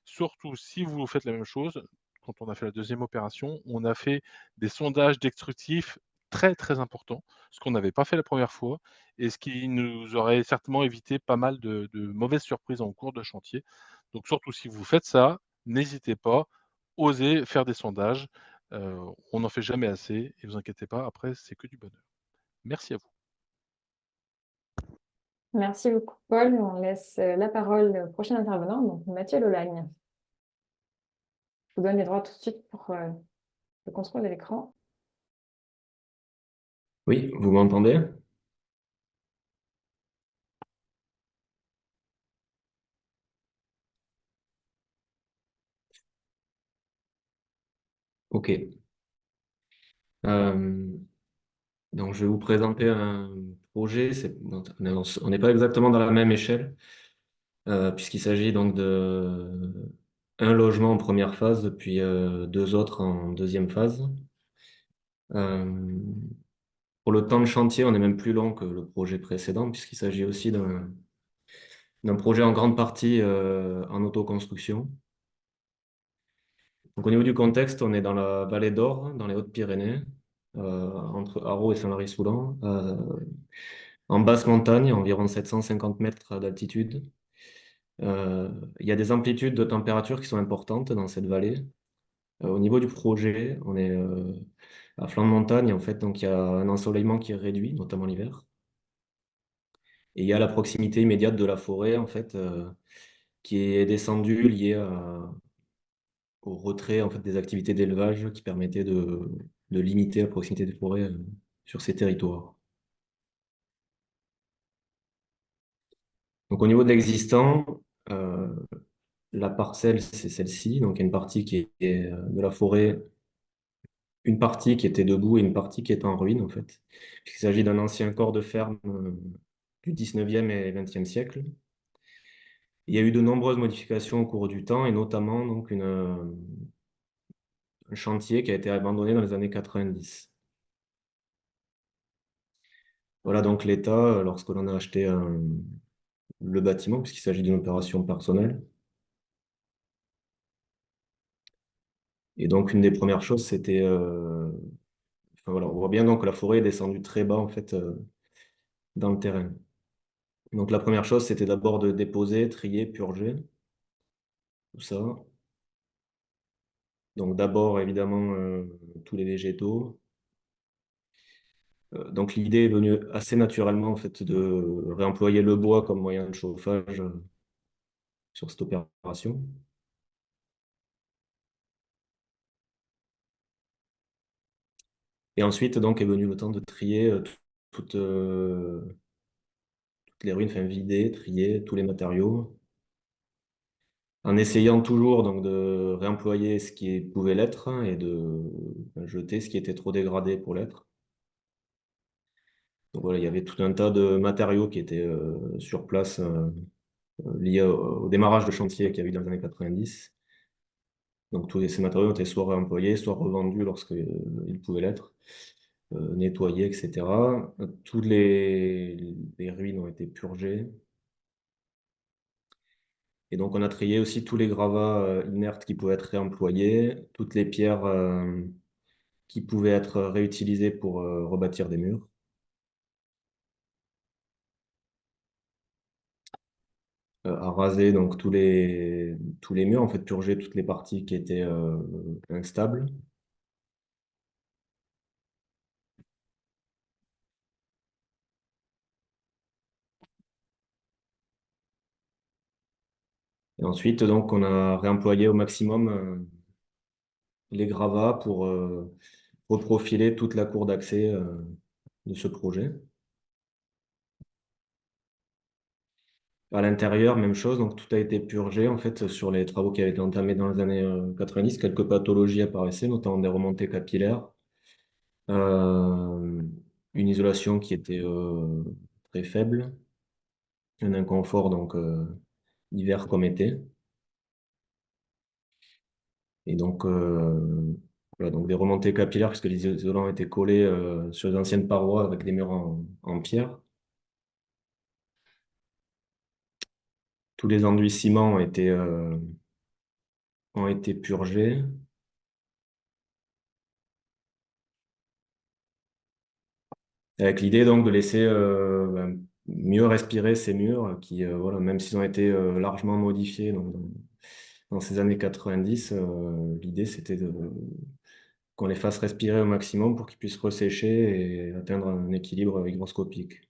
surtout si vous faites la même chose, quand on a fait la deuxième opération, on a fait des sondages destructifs très très importants, ce qu'on n'avait pas fait la première fois, et ce qui nous aurait certainement évité pas mal de mauvaises surprises en cours de chantier. Donc surtout si vous faites ça, n'hésitez pas, osez faire des sondages. On n'en fait jamais assez, et vous inquiétez pas, après c'est que du bonheur. Merci à vous. Merci beaucoup, Paul. On laisse la parole au prochain intervenant, donc Mathieu Lolagne. Je vous donne les droits tout de suite pour le contrôle de l'écran. Oui, vous m'entendez? Ok. Euh, donc, je vais vous présenter un projet. On n'est pas exactement dans la même échelle, puisqu'il s'agit donc de un logement en première phase, puis deux autres en deuxième phase. Euh, pour le temps de chantier, on est même plus long que le projet précédent, puisqu'il s'agit aussi d'un projet en grande partie en autoconstruction. Donc, au niveau du contexte, on est dans la vallée d'Or, dans les Hautes-Pyrénées, entre Haro et Saint-Lary-Soulan, en basse montagne, environ 750 mètres d'altitude. Il y a des amplitudes de température qui sont importantes dans cette vallée. Au niveau du projet, on est à flanc de montagne, en fait, donc il y a un ensoleillement qui est réduit, notamment l'hiver. Et il y a la proximité immédiate de la forêt, en fait, qui est descendue liée au retrait en fait, des activités d'élevage qui permettaient de limiter la proximité des forêts sur ces territoires. Donc au niveau de l'existant, euh, la parcelle, c'est celle-ci. Donc il y a une partie qui est de la forêt, une partie qui était debout et une partie qui est en ruine, en fait. Il s'agit d'un ancien corps de ferme du 19e et 20e siècle. Il y a eu de nombreuses modifications au cours du temps, et notamment donc, un chantier qui a été abandonné dans les années 90. Voilà donc l'état, lorsque l'on a acheté le bâtiment, puisqu'il s'agit d'une opération personnelle. Et donc, une des premières choses, c'était... enfin, voilà, on voit bien donc que la forêt est descendue très bas, en fait, dans le terrain. Donc, la première chose, c'était d'abord de déposer, trier, purger, tout ça. Donc, d'abord, évidemment, tous les végétaux. Donc, l'idée est venue assez naturellement, en fait, de réemployer le bois comme moyen de chauffage sur cette opération. Et ensuite, donc, est venu le temps de trier toutes, toutes les ruines, enfin, vider, trier tous les matériaux, en essayant toujours donc, de réemployer ce qui pouvait l'être et de jeter ce qui était trop dégradé pour l'être. Donc voilà, il y avait tout un tas de matériaux qui étaient sur place liés au démarrage de chantier qu'il y a eu dans les années 90. Donc tous ces matériaux ont été soit réemployés, soit revendus lorsqu'ils pouvaient l'être, nettoyés, etc. Toutes les ruines ont été purgées. Et donc, on a trié aussi tous les gravats inertes qui pouvaient être réemployés, toutes les pierres qui pouvaient être réutilisées pour rebâtir des murs. À raser donc tous les murs, en fait, purger toutes les parties qui étaient instables. Et ensuite, donc, on a réemployé au maximum les gravats pour reprofiler toute la cour d'accès de ce projet. À l'intérieur, même chose, donc tout a été purgé en fait sur les travaux qui avaient été entamés dans les années 90. Quelques pathologies apparaissaient, notamment des remontées capillaires, euh, une isolation qui était très faible, un inconfort donc hiver comme été. Et donc, voilà, donc des remontées capillaires puisque les isolants étaient collés sur les anciennes parois avec des murs en pierre. Tous les enduits ciment ont été purgés. Avec l'idée donc de laisser mieux respirer ces murs qui, voilà, même s'ils ont été largement modifiés dans ces années 90, l'idée c'était qu'on les fasse respirer au maximum pour qu'ils puissent ressécher et atteindre un équilibre hygroscopique.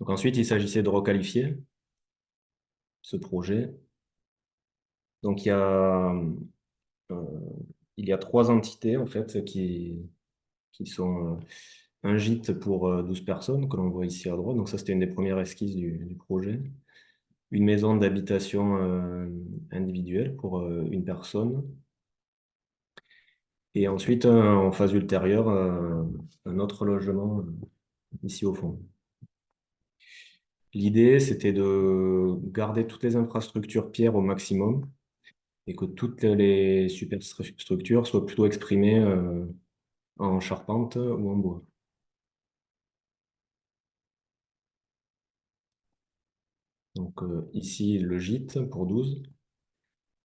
Donc ensuite, il s'agissait de requalifier ce projet. Donc euh, il y a trois entités en fait qui sont un gîte pour 12 personnes que l'on voit ici à droite. Donc ça, c'était une des premières esquisses du projet. Une maison d'habitation individuelle pour une personne. Et ensuite, en phase ultérieure, un autre logement ici au fond. L'idée, c'était de garder toutes les infrastructures pierre au maximum et que toutes les superstructures soient plutôt exprimées en charpente ou en bois. Donc ici, le gîte pour 12.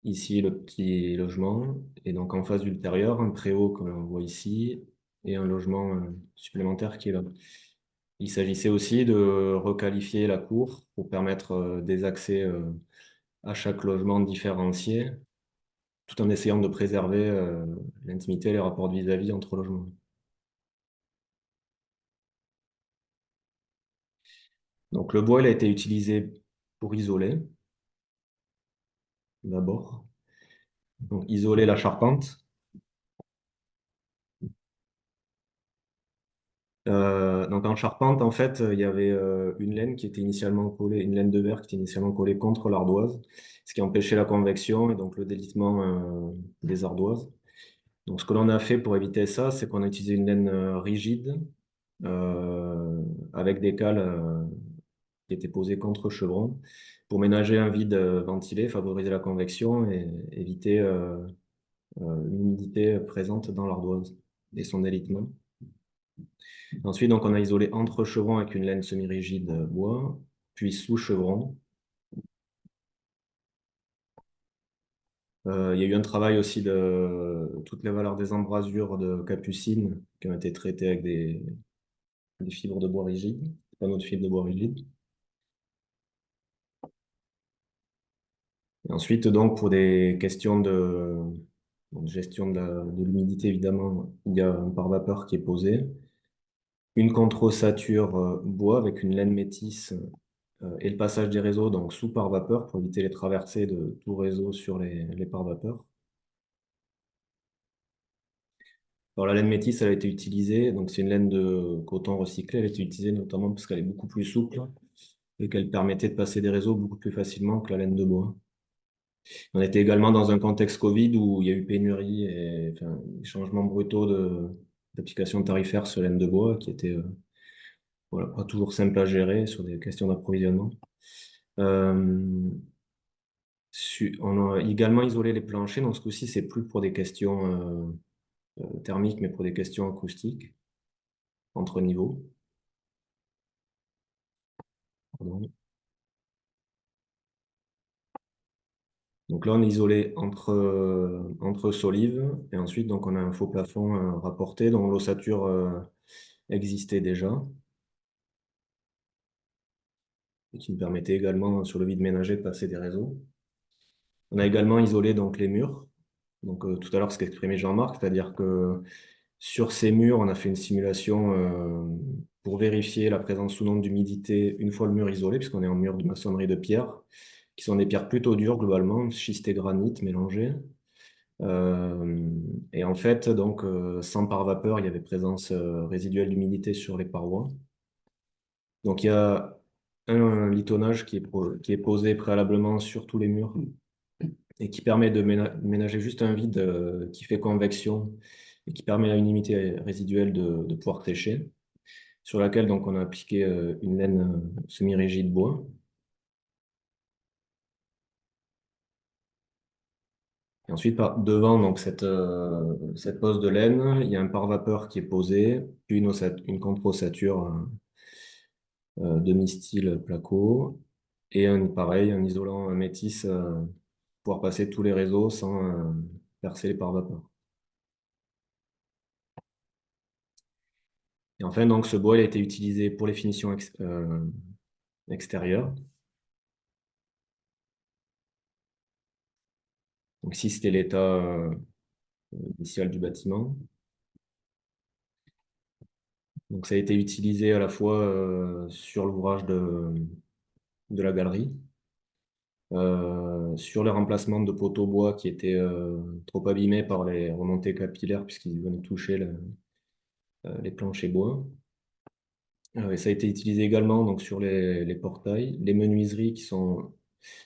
Ici, le petit logement. Et donc en face du l'intérieur, un préau comme on voit ici, et un logement supplémentaire qui est là. Il s'agissait aussi de requalifier la cour pour permettre des accès à chaque logement différencié, tout en essayant de préserver l'intimité et les rapports de vis-à-vis entre logements. Donc le bois, il a été utilisé pour isoler, d'abord. Donc isoler la charpente. Donc en charpente, en fait, il y avait une laine qui était initialement collée, une laine de verre qui était initialement collée contre l'ardoise, ce qui empêchait la convection et donc le délitement des ardoises. Donc ce que l'on a fait pour éviter ça, c'est qu'on a utilisé une laine rigide avec des cales qui étaient posées contre chevron pour ménager un vide ventilé, favoriser la convection et éviter l'humidité présente dans l'ardoise et son délitement. Ensuite, donc, on a isolé entre chevrons avec une laine semi-rigide bois, puis sous chevron. Il y a eu un travail aussi de toutes les valeurs des embrasures de capucine qui ont été traitées avec des fibres de bois rigide, pas notre fibre de bois rigide. Et ensuite, donc, pour des questions de gestion de l'humidité, évidemment, il y a un pare-vapeur qui est posé. Une contre-ossature bois avec une laine métisse et le passage des réseaux donc sous pare-vapeur pour éviter les traversées de tout réseau sur les pare-vapeurs. Alors la laine métisse, elle a été utilisée, donc c'est une laine de coton recyclé, elle a été utilisée notamment parce qu'elle est beaucoup plus souple et qu'elle permettait de passer des réseaux beaucoup plus facilement que la laine de bois. On était également dans un contexte Covid où il y a eu pénurie et enfin, des changements brutaux d'application tarifaire sur la laine de bois qui étaient voilà, pas toujours simples à gérer sur des questions d'approvisionnement. On a également isolé les planchers, donc ce coup-ci, c'est plus pour des questions thermiques, mais pour des questions acoustiques, entre niveaux. Pardon. Donc là, on est isolé entre solives, et ensuite, donc, on a un faux plafond rapporté, dont l'ossature existait déjà, et qui nous permettait également, sur le vide ménager, de passer des réseaux. On a également isolé donc, les murs. Donc, tout à l'heure, ce qu'exprimait Jean-Marc, c'est-à-dire que sur ces murs, on a fait une simulation pour vérifier la présence ou non d'humidité une fois le mur isolé, puisqu'on est en mur de maçonnerie de pierre, qui sont des pierres plutôt dures globalement, schiste et granit mélangés. Et en fait, donc, sans pare-vapeur, il y avait présence résiduelle d'humidité sur les parois. Donc, il y a un litonnage qui est posé préalablement sur tous les murs et qui permet de ménager juste un vide qui fait convection et qui permet à une humidité résiduelle de pouvoir sécher, sur laquelle donc, on a appliqué une laine semi-rigide bois. Et ensuite, devant donc, cette pose de laine, il y a un pare-vapeur qui est posé, puis une contre-ossature demi-style placo, et pareil, un isolant métis pour pouvoir passer tous les réseaux sans percer les pare-vapeurs. Et enfin, donc, ce bois il a été utilisé pour les finitions extérieures. Donc ici, c'était l'état initial du bâtiment. Donc ça a été utilisé à la fois sur l'ouvrage de la galerie, sur les remplacements de poteaux bois qui étaient trop abîmés par les remontées capillaires puisqu'ils venaient toucher les planchers bois. Et ça a été utilisé également donc, sur les portails, les menuiseries qui sont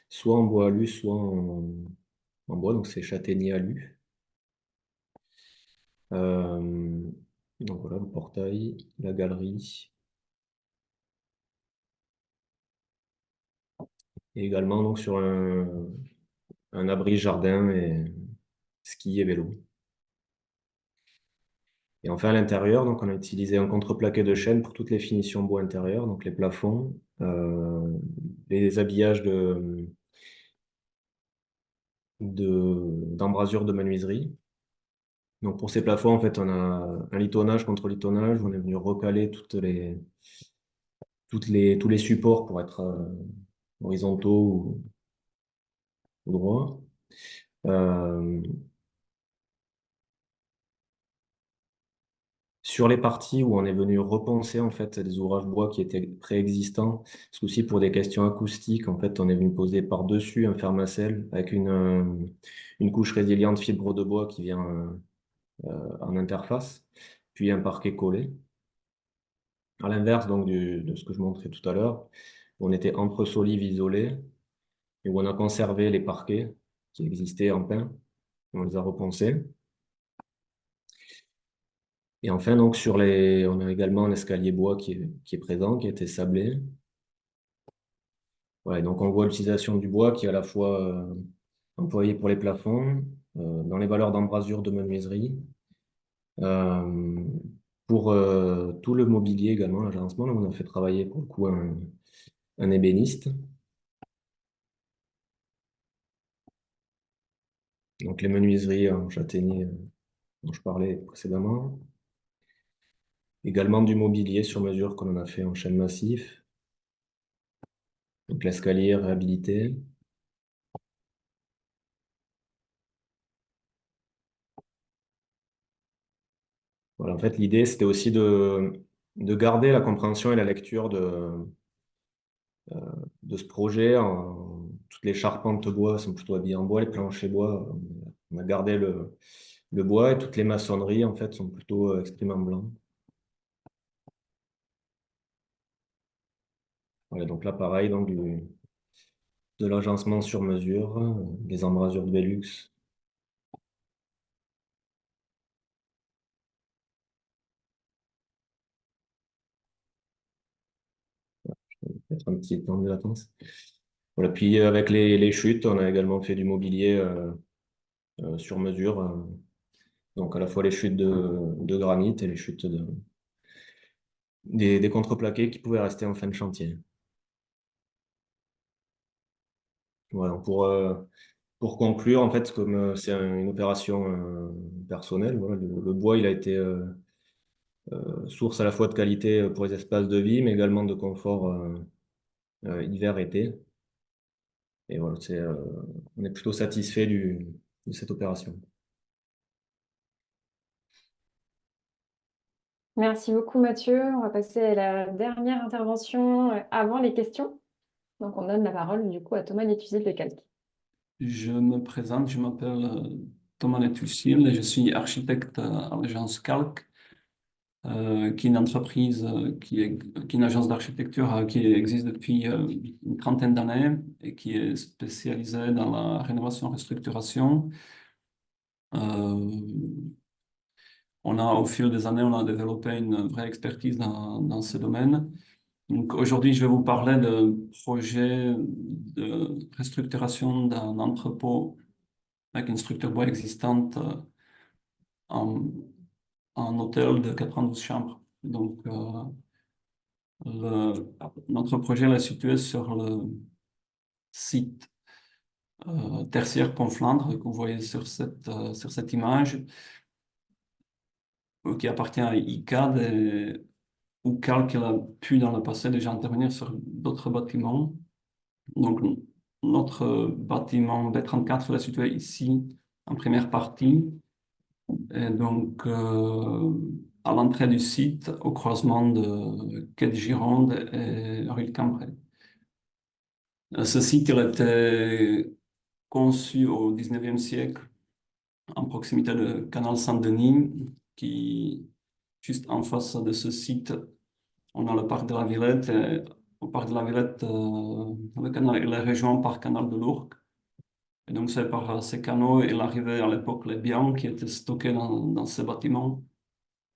soit en bois alu, soit en bois, donc c'est châtaignier alu. Donc voilà, le portail, la galerie. Et également donc, sur un abri jardin et ski et vélo. Et enfin, à l'intérieur, donc, on a utilisé un contreplaqué de chêne pour toutes les finitions bois intérieures, donc les plafonds, les habillages d'embrasures de menuiserie. Donc pour ces plafonds, en fait, on a un litonnage contre litonnage. On est venu recaler tous les supports pour être horizontaux ou droits. Sur les parties où on est venu repenser en fait des ouvrages bois qui étaient préexistants, ce coup-ci pour des questions acoustiques, en fait, on est venu poser par-dessus un fermacelle avec une couche résiliente fibre de bois qui vient en interface, puis un parquet collé. À l'inverse donc de ce que je montrais tout à l'heure, on était entre solives isolées et où on a conservé les parquets qui existaient en pin, on les a repensés. Et enfin, donc, on a également un escalier bois qui est présent, qui a été sablé. Ouais, donc on voit l'utilisation du bois qui est à la fois employé pour les plafonds, dans les valeurs d'embrasure de menuiserie, euh, pour tout le mobilier également, l'agencement. Là, on a fait travailler pour le coup un ébéniste. Donc les menuiseries en châtaignier dont je parlais précédemment. Également du mobilier sur mesure qu'on en a fait en chêne massif. Donc l'escalier réhabilité. Voilà, en fait, l'idée, c'était aussi de garder la compréhension et la lecture de ce projet. Toutes les charpentes bois sont plutôt habillées en bois, les planchers bois, on a gardé le bois et toutes les maçonneries, en fait, sont plutôt exprimées en blanc. Voilà, donc là, pareil, donc de l'agencement sur mesure, des embrasures de Velux. Peut-être un petit temps de latence. Voilà, puis avec les chutes, on a également fait du mobilier sur mesure. Donc à la fois les chutes de granit et les chutes des contreplaqués qui pouvaient rester en fin de chantier. Voilà, pour conclure, en fait, comme c'est une opération personnelle, voilà, le bois il a été source à la fois de qualité pour les espaces de vie, mais également de confort hiver-été. Et voilà, on est plutôt satisfait de cette opération. Merci beaucoup, Mathieu. On va passer à la dernière intervention avant les questions. Donc, on donne la parole du coup à Thomas Létusil de Calque. Je me présente, je m'appelle Thomas Létusil et je suis architecte à l'agence Calque, qui est une entreprise, qui est une agence d'architecture qui existe depuis une trentaine d'années et qui est spécialisée dans la rénovation-restructuration. Au fil des années, on a développé une vraie expertise dans ce domaine. Donc aujourd'hui, je vais vous parler de projet de restructuration d'un entrepôt avec une structure bois existante en, en hôtel de 92 chambres. Donc notre projet est situé sur le site tertiaire Pont-Flandre que vous voyez sur cette image, qui appartient à ICAD où Calc a pu dans le passé déjà intervenir sur d'autres bâtiments. Donc, notre bâtiment B34 est situé ici en première partie. Et donc, à l'entrée du site, au croisement de quai de Gironde et rue de Cambrai. Ce site il a été conçu au 19e siècle en proximité du canal Saint-Denis, qui, juste en face de ce site, on a le parc de la Villette. Et au parc de la Villette, le canal il est rejoint par le canal de l'Ourcq. Et donc, c'est par ces canaux, il arrivait à l'époque les biens qui étaient stockés dans ces bâtiments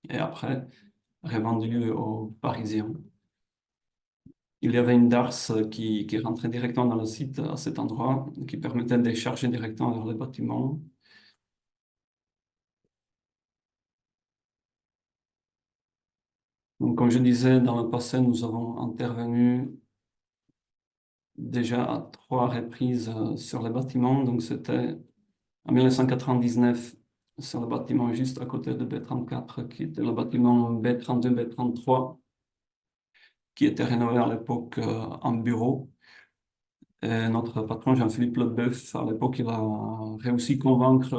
et après revendus aux Parisiens. Il y avait une darse qui rentrait directement dans le site à cet endroit, qui permettait de décharger directement vers les bâtiments. Donc, comme je disais, dans le passé, nous avons intervenu déjà à 3 reprises sur les bâtiments. Donc c'était en 1999 sur le bâtiment juste à côté de B34, qui était le bâtiment B32, B33, qui était rénové à l'époque en bureau. Et notre patron Jean-Philippe Leboeuf, à l'époque, il a réussi à convaincre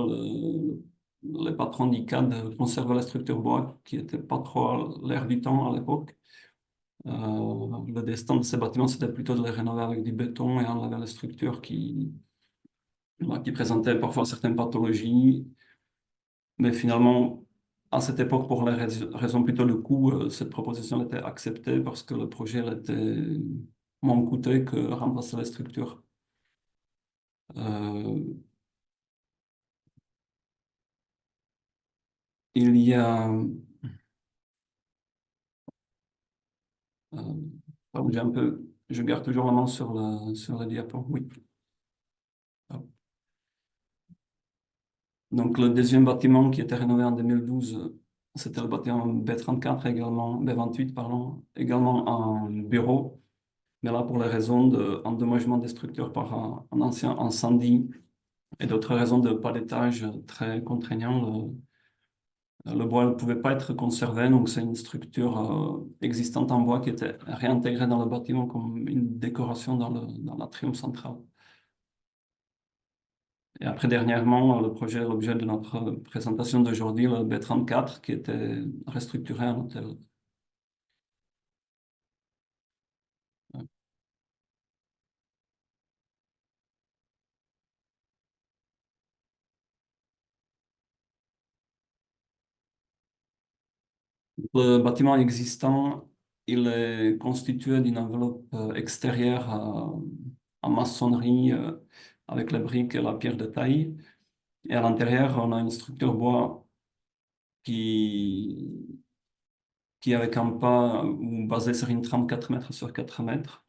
les patrons d'ICA de conserver la structure bois, qui n'était pas trop à l'air du temps à l'époque. Le destin de ces bâtiments, c'était plutôt de les rénover avec du béton et enlever les structures qui présentaient parfois certaines pathologies. Mais finalement, à cette époque, pour les raisons plutôt de coût, cette proposition était acceptée parce que le projet elle était moins coûteux que remplacer les structures. Euh, il y a... j'ai un peu, je garde toujours la main sur le diapo. Oui. Hop. Donc, le deuxième bâtiment qui était rénové en 2012, c'était le bâtiment B34, également, B28, pardon, également en bureau. Mais là, pour les raisons d'endommagement des structures par un ancien incendie et d'autres raisons de pas d'étage très contraignants, le bois ne pouvait pas être conservé. Donc, c'est une structure existante en bois qui était réintégrée dans le bâtiment comme une décoration dans l'atrium central. Et après, dernièrement, le projet, l'objet de notre présentation d'aujourd'hui, le B34, qui était restructuré en hôtel. Le bâtiment existant, il est constitué d'une enveloppe extérieure en maçonnerie avec les briques et la pierre de taille. Et à l'intérieur, on a une structure bois qui est avec un pas basé sur une trame 4 mètres sur 4 mètres,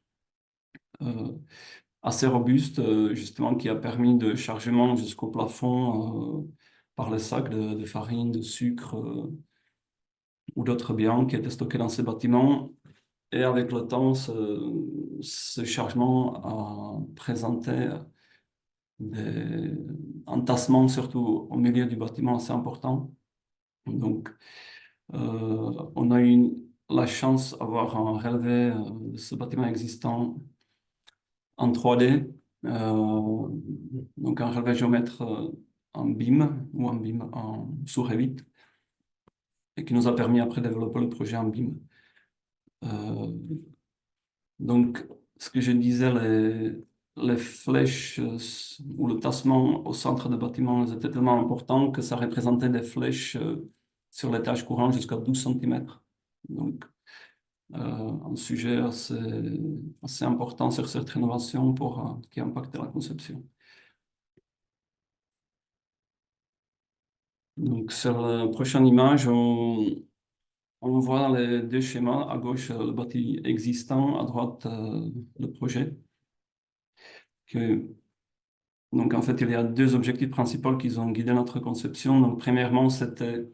assez robuste, justement, qui a permis de chargement jusqu'au plafond par les sacs de farine, de sucre ou d'autres biens qui étaient stockés dans ces bâtiments. Et avec le temps, ce chargement a présenté des entassements, surtout au milieu du bâtiment, assez importants. Donc, on a eu la chance d'avoir un relevé de ce bâtiment existant en 3D, donc un relevé géomètre en BIM ou en BIM sous Revit, et qui nous a permis après de développer le projet en BIM. Donc, ce que je disais, les flèches ou le tassement au centre du bâtiment étaient tellement importants que ça représentait des flèches sur l'étage courant jusqu'à 12 cm. Donc, un sujet assez important sur cette rénovation qui impacte la conception. Donc, sur la prochaine image, on voit les deux schémas. À gauche, le bâti existant, à droite, le projet. Donc, en fait, il y a deux objectifs principaux qui ont guidé notre conception. Donc, premièrement, c'était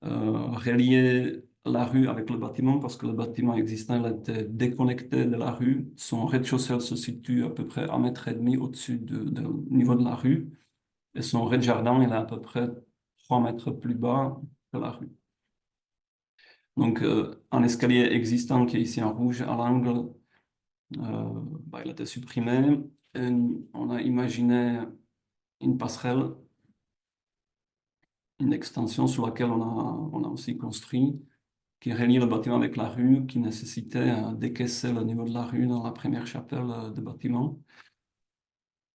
relier la rue avec le bâtiment parce que le bâtiment existant il était déconnecté de la rue. Son rez-de-chaussée se situe à peu près 1,5 mètre au-dessus du niveau de la rue. Et son rez-de-jardin, il est à peu près 3 mètres plus bas que la rue. Donc, un escalier existant qui est ici en rouge à l'angle, il a été supprimé. Et on a imaginé une passerelle, une extension sur laquelle on a aussi construit, qui relie le bâtiment avec la rue, qui nécessitait décaisser le niveau de la rue dans la première chapelle du bâtiment.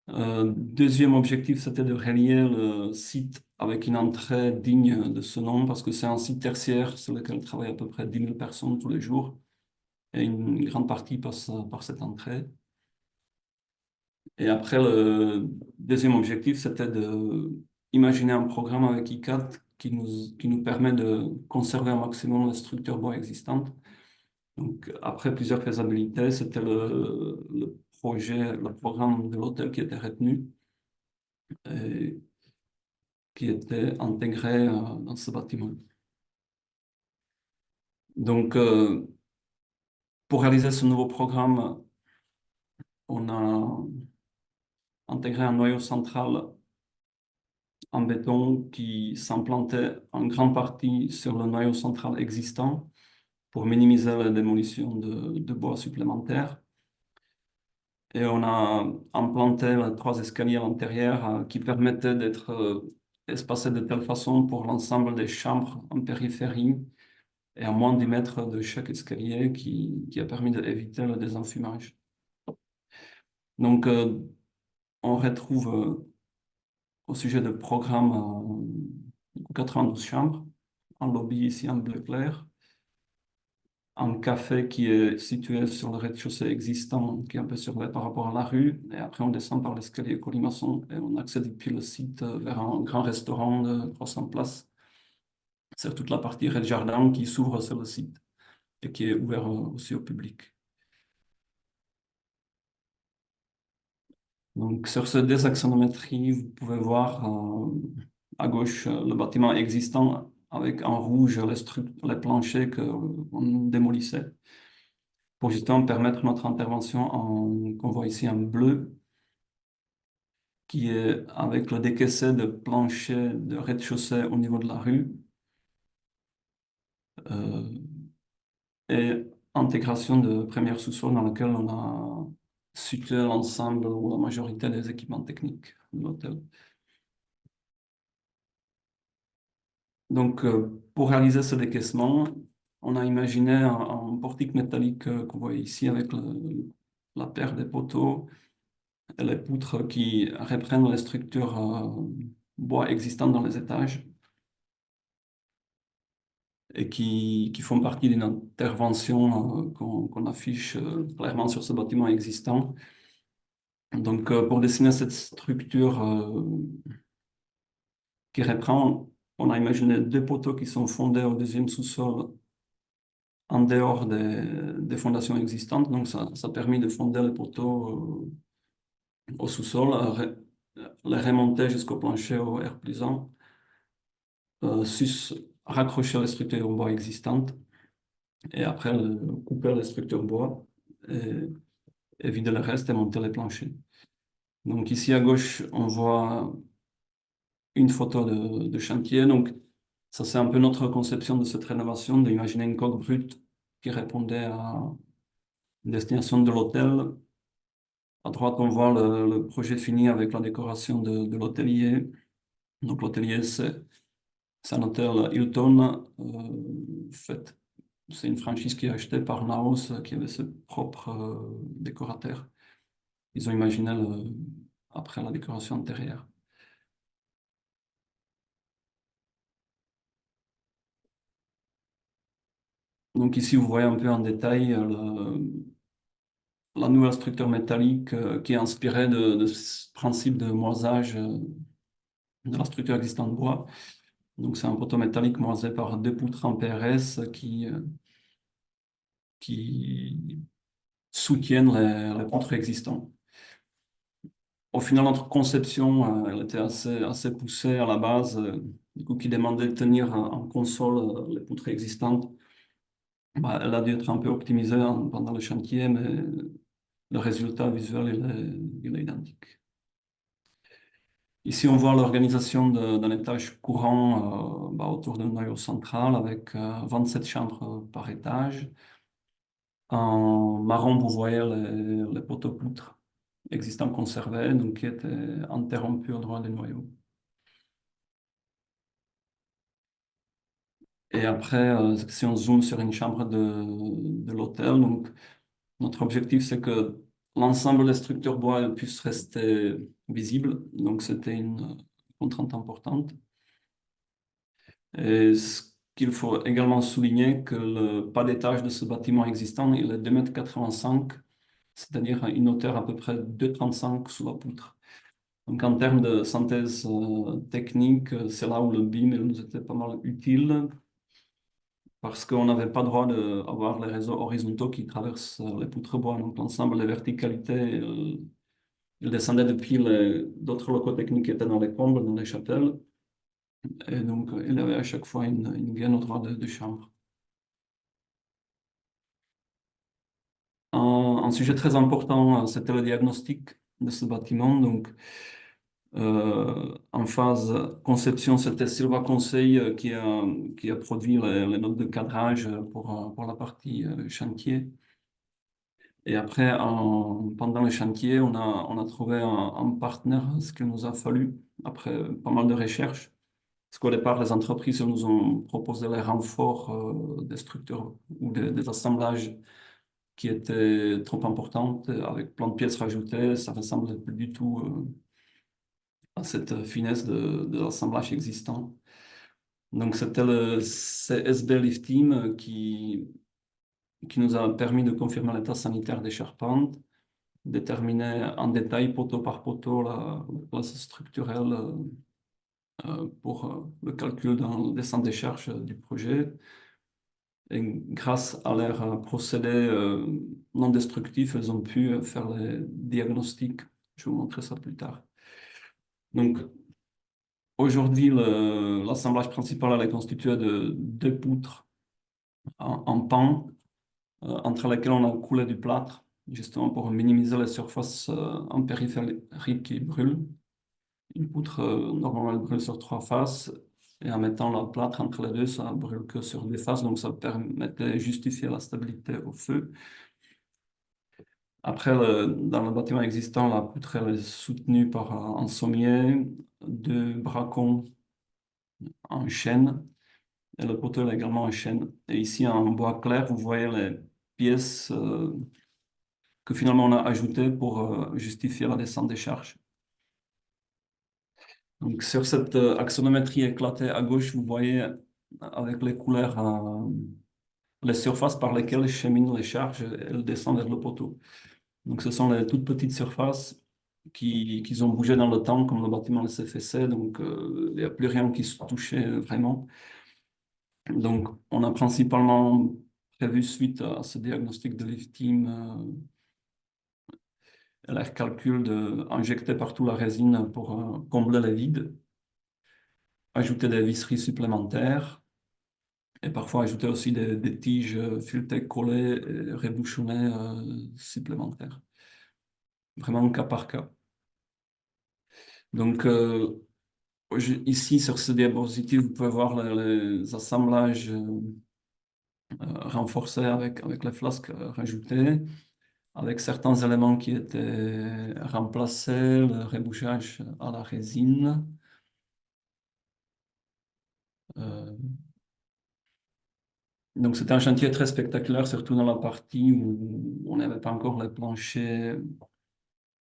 Deuxième objectif, c'était de relier le site avec une entrée digne de ce nom, parce que c'est un site tertiaire sur lequel travaillent à peu près 10 000 personnes tous les jours, et une grande partie passe par cette entrée. Et après, le deuxième objectif, c'était d'imaginer un programme avec ICAT qui nous permet de conserver un maximum les structures bois existantes. Donc, après plusieurs faisabilités, c'était le programme de l'hôtel qui était retenu et qui était intégré dans ce bâtiment. Donc, pour réaliser ce nouveau programme, on a intégré un noyau central en béton qui s'implantait en grande partie sur le noyau central existant pour minimiser la démolition de bois supplémentaires. Et on a implanté 3 escaliers à l'intérieur qui permettaient d'être espacés de telle façon pour l'ensemble des chambres en périphérie et à moins d'1 mètre de chaque escalier qui a permis d'éviter le désenfumage. Donc, on retrouve au sujet de programme 92 chambres, un lobby ici en bleu clair, un café qui est situé sur le rez-de-chaussée existant, qui est un peu surveillé par rapport à la rue, et après on descend par l'escalier colimaçon et on accède depuis le site vers un grand restaurant de 300 places. C'est toute la partie rez-de-jardin qui s'ouvre sur le site et qui est ouvert aussi au public. Donc sur ce désaxonométrie, vous pouvez voir à gauche le bâtiment existant avec en rouge les planchers qu'on démolissait pour justement permettre notre intervention qu'on voit ici en bleu, qui est avec le décaissé de plancher de rez-de-chaussée au niveau de la rue et intégration de première sous-sol dans lequel on a situé l'ensemble ou la majorité des équipements techniques de l'hôtel. Donc, pour réaliser ce décaissement, on a imaginé un portique métallique que vous voyez ici avec la paire des poteaux et les poutres qui reprennent les structures bois existantes dans les étages et qui font partie d'une intervention qu'on affiche clairement sur ce bâtiment existant. Donc, pour dessiner cette structure qui reprend, on a imaginé 2 poteaux qui sont fondés au 2e sous-sol en dehors des fondations existantes. Donc, ça a permis de fonder les poteaux au sous-sol, les remonter jusqu'au plancher au R+1, raccrocher les structures en bois existantes et après couper les structures bois et vider le reste et monter les planchers. Donc ici à gauche, on voit une photo de chantier. Donc ça, c'est un peu notre conception de cette rénovation, d'imaginer une coque brute qui répondait à une destination de l'hôtel. À droite, on voit le projet fini avec la décoration de l'hôtelier. Donc l'hôtelier, c'est un hôtel Hilton. C'est une franchise qui est achetée par Naos, qui avait ses propres décorateurs. Ils ont imaginé après la décoration intérieure. Donc ici, vous voyez un peu en détail la nouvelle structure métallique qui est inspirée de ce principe de moisage de la structure existante de bois. Donc c'est un poteau métallique moisé par 2 poutres en PRS qui soutiennent les poutres existantes. Au final, notre conception, elle était assez poussée à la base, du coup, qui demandait de tenir en console les poutres existantes. Bah, elle a dû être un peu optimisée pendant le chantier, mais le résultat visuel, il est identique. Ici, on voit l'organisation d'un étage courant autour d'un noyau central avec 27 chambres par étage. En marron, vous voyez les poteaux-poutres existants conservés, donc qui étaient interrompus au droit des noyaux. Et après, si on zoome sur une chambre de l'hôtel, donc notre objectif, c'est que l'ensemble des structures bois puissent rester visibles. Donc, c'était une contrainte importante. Et ce qu'il faut également souligner, que le pas d'étage de ce bâtiment existant, il est 2,85 m, c'est-à-dire une hauteur à peu près 2,35 m sous la poutre. Donc, en termes de synthèse technique, c'est là où le BIM nous était pas mal utile, parce qu'on n'avait pas le droit d'avoir les réseaux horizontaux qui traversent les poutres bois. Donc, l'ensemble des verticalités, il descendait depuis d'autres locaux techniques qui étaient dans les combles, dans les chapelles. Et donc, il y avait à chaque fois une gaine au droit de chambre. En sujet très important, c'était le diagnostic de ce bâtiment. Donc, en phase conception, c'était Sylva Conseil qui a produit les notes de cadrage pour la partie chantier. Et après, pendant le chantier, on a trouvé un partenaire, ce qu'il nous a fallu, après pas mal de recherches. Parce qu'au départ, les entreprises nous ont proposé les renforts des structures ou des assemblages qui étaient trop importantes, avec plein de pièces rajoutées. Ça ne ressemblait plus du tout à cette finesse de l'assemblage existant. Donc, c'était le CSB Lift Team qui nous a permis de confirmer l'état sanitaire des charpentes, déterminer en détail, poteau par poteau, la place structurelle pour le calcul dans le descente des charges du projet. Et grâce à leur procédé non destructif, elles ont pu faire les diagnostics. Je vais vous montrer ça plus tard. Donc, aujourd'hui, l'assemblage principal elle est constitué de 2 poutres en pan, entre lesquelles on a coulé du plâtre, justement pour minimiser les surfaces en périphérie qui brûlent. Une poutre, normalement, elle brûle sur 3 faces. Et en mettant le plâtre entre les deux, ça ne brûle que sur des faces. Donc, ça permettait de justifier la stabilité au feu. Après, dans le bâtiment existant, la poutre elle est soutenue par un sommier, 2 bracons en chêne. Et le poteau est également en chêne. Et ici, en bois clair, vous voyez les pièces que finalement on a ajoutées pour justifier la descente des charges. Donc, sur cette axonométrie éclatée à gauche, vous voyez avec les couleurs les surfaces par lesquelles cheminent les charges, elles descendent vers le poteau. Donc, ce sont les toutes petites surfaces qui ont bougé dans le temps, comme le bâtiment s'est fait. Donc, il n'y a plus rien qui se touchait vraiment. Donc, on a principalement prévu, suite à ce diagnostic de Lift Team, leur calcul d'injecter partout la résine pour combler les vides, ajouter des visseries supplémentaires et parfois ajouter aussi des tiges filetées collées et rebouchonnées supplémentaires. Vraiment cas par cas. Donc, ici, sur ce diapositive, vous pouvez voir les assemblages renforcés avec les flasques rajoutées, avec certains éléments qui étaient remplacés, le rebouchage à la résine. Donc, c'était un chantier très spectaculaire, surtout dans la partie où on n'avait pas encore les planchers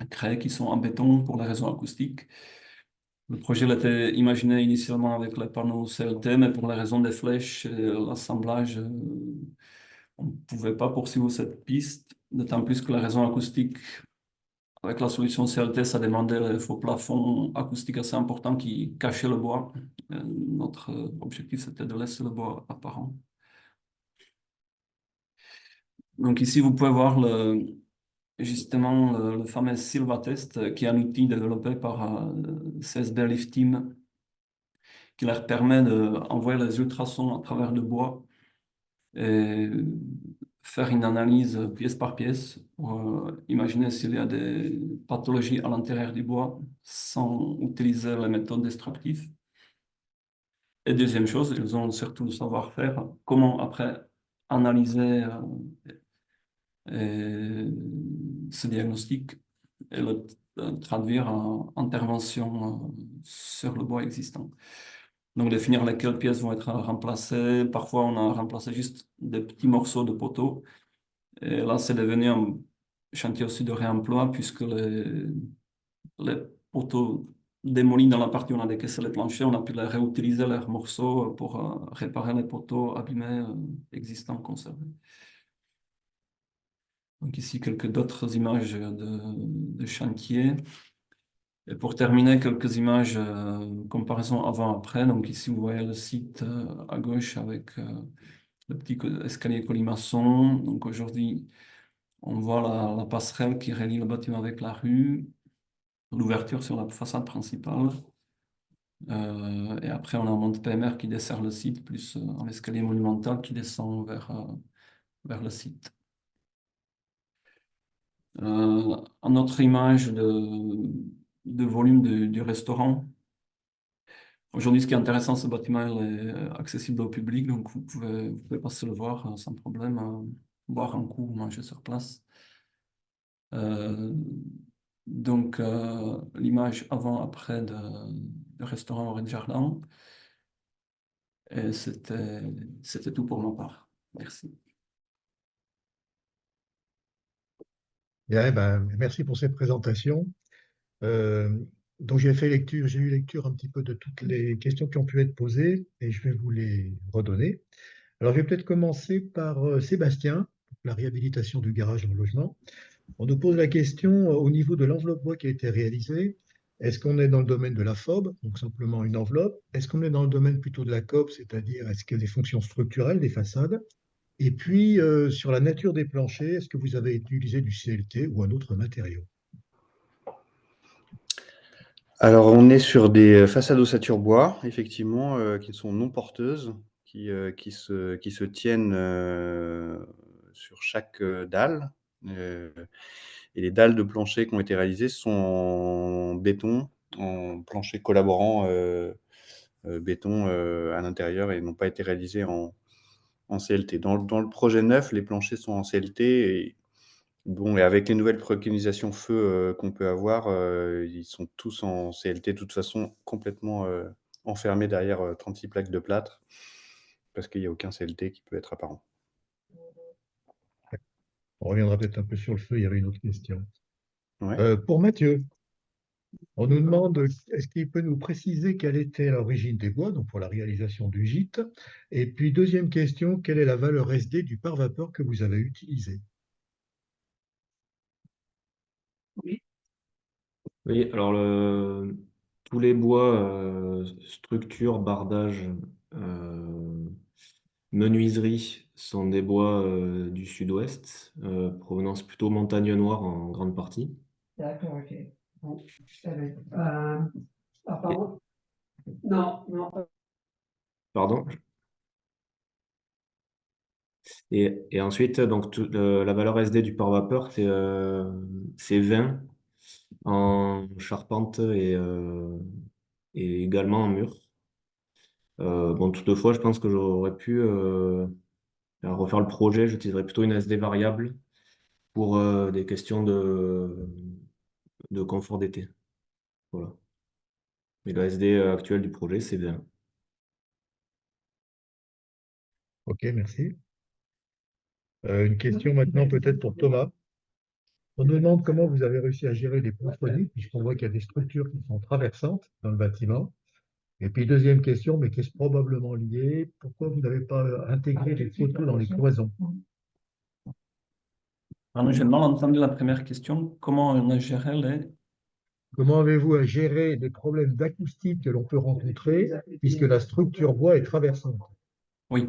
créés qui sont en béton pour les raisons acoustiques. Le projet a été imaginé initialement avec les panneaux CLT, mais pour les raisons des flèches et l'assemblage, on ne pouvait pas poursuivre cette piste, d'autant plus que la raison acoustique, avec la solution CLT, ça demandait les faux plafonds acoustiques assez importants qui cachaient le bois. Notre objectif, c'était de laisser le bois apparent. Donc ici, vous pouvez voir justement le fameux Sylva Test, qui est un outil développé par CSB Lift Team, qui leur permet d'envoyer les ultrasons à travers le bois et faire une analyse pièce par pièce pour imaginer s'il y a des pathologies à l'intérieur du bois sans utiliser les méthodes destructives. Et deuxième chose, ils ont surtout le savoir-faire, comment après analyser ce diagnostic et le traduire en intervention sur le bois existant. Donc, définir lesquelles pièces vont être remplacées. Parfois, on a remplacé juste des petits morceaux de poteaux. Et là, c'est devenu un chantier aussi de réemploi, puisque les poteaux démolis dans la partie où on a décaissé les planchers, on a pu les réutiliser leurs morceaux pour réparer les poteaux abîmés existants conservés. Donc ici, quelques d'autres images de chantier. Et pour terminer, quelques images comparaison avant-après. Donc ici, vous voyez le site à gauche avec le petit escalier colimaçon. Donc aujourd'hui, on voit la passerelle qui relie le bâtiment avec la rue, l'ouverture sur la façade principale. Et après, on a un monte PMR qui dessert le site, plus un escalier monumental qui descend vers le site. À notre image de volume du restaurant. Aujourd'hui, ce qui est intéressant, ce bâtiment il est accessible au public, donc vous pouvez passer le voir sans problème, boire un coup, manger sur place. Euh, donc, l'image avant-après de restaurant au Jardin. Et c'était tout pour ma part. Merci. Bien, ben, merci pour cette présentation. Euh, donc j'ai eu lecture un petit peu de toutes les questions qui ont pu être posées et je vais vous les redonner. Alors je vais peut-être commencer par Sébastien, pour la réhabilitation du garage en logement. On nous pose la question au niveau de l'enveloppe bois qui a été réalisée. Est-ce qu'on est dans le domaine de la FOB, donc simplement une enveloppe? Est-ce qu'on est dans le domaine plutôt de la COB, c'est-à-dire est-ce qu'il y a des fonctions structurelles des façades? Et puis sur la nature des planchers, est-ce que vous avez utilisé du CLT ou un autre matériau? Alors, on est sur des façades ossature bois, effectivement, qui sont non porteuses, qui se tiennent sur chaque dalle. Euh, et les dalles de plancher qui ont été réalisées sont en béton, en plancher collaborant béton à l'intérieur et n'ont pas été réalisées en CLT. Dans le projet neuf, les planchers sont en CLT et bon, et avec les nouvelles préconisations feu qu'on peut avoir, ils sont tous en CLT de toute façon complètement enfermés derrière 36 plaques de plâtre parce qu'il n'y a aucun CLT qui peut être apparent. On reviendra peut-être un peu sur le feu, il y avait une autre question. Ouais. Pour Mathieu, on nous demande, est-ce qu'il peut nous préciser quelle était l'origine des bois, donc pour la réalisation du gîte? Et puis, deuxième question, quelle est la valeur SD du pare-vapeur que vous avez utilisé? Oui, alors tous les bois, structures, bardages, menuiseries sont des bois du sud-ouest, provenance plutôt montagne noire en grande partie. D'accord, ok. Bon, ça va être, pardon? Non. Pardon? Et ensuite, donc, la valeur SD du pare-vapeur, c'est 20 en charpente et également en mur. Bon, toutefois, je pense que j'aurais pu refaire le projet. J'utiliserais plutôt une SD variable pour des questions de confort d'été. Voilà. Mais la SD actuelle du projet, c'est 20. Ok, merci. Une question maintenant peut-être pour Thomas. On nous demande comment vous avez réussi à gérer les plafonniers, puisqu'on voit qu'il y a des structures qui sont traversantes dans le bâtiment. Et puis deuxième question, mais qui est probablement liée, pourquoi vous n'avez pas intégré les poteaux dans les cloisons? Pardon, j'ai mal entendu la première question. Comment on a géré les... Comment avez-vous à gérer les problèmes d'acoustique que l'on peut rencontrer, puisque la structure bois est traversante? Oui,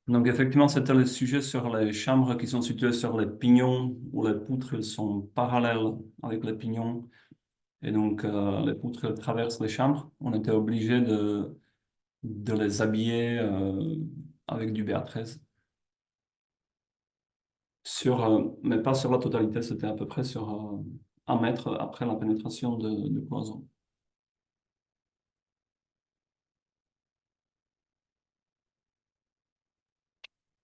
donc effectivement, c'était le sujet sur les chambres qui sont situées sur les pignons, où les poutres elles sont parallèles avec les pignons. Et donc, les poutres elles traversent les chambres. On était obligé de les habiller avec du BA13. Mais pas sur la totalité, c'était à peu près sur 1 mètre après la pénétration de cloison.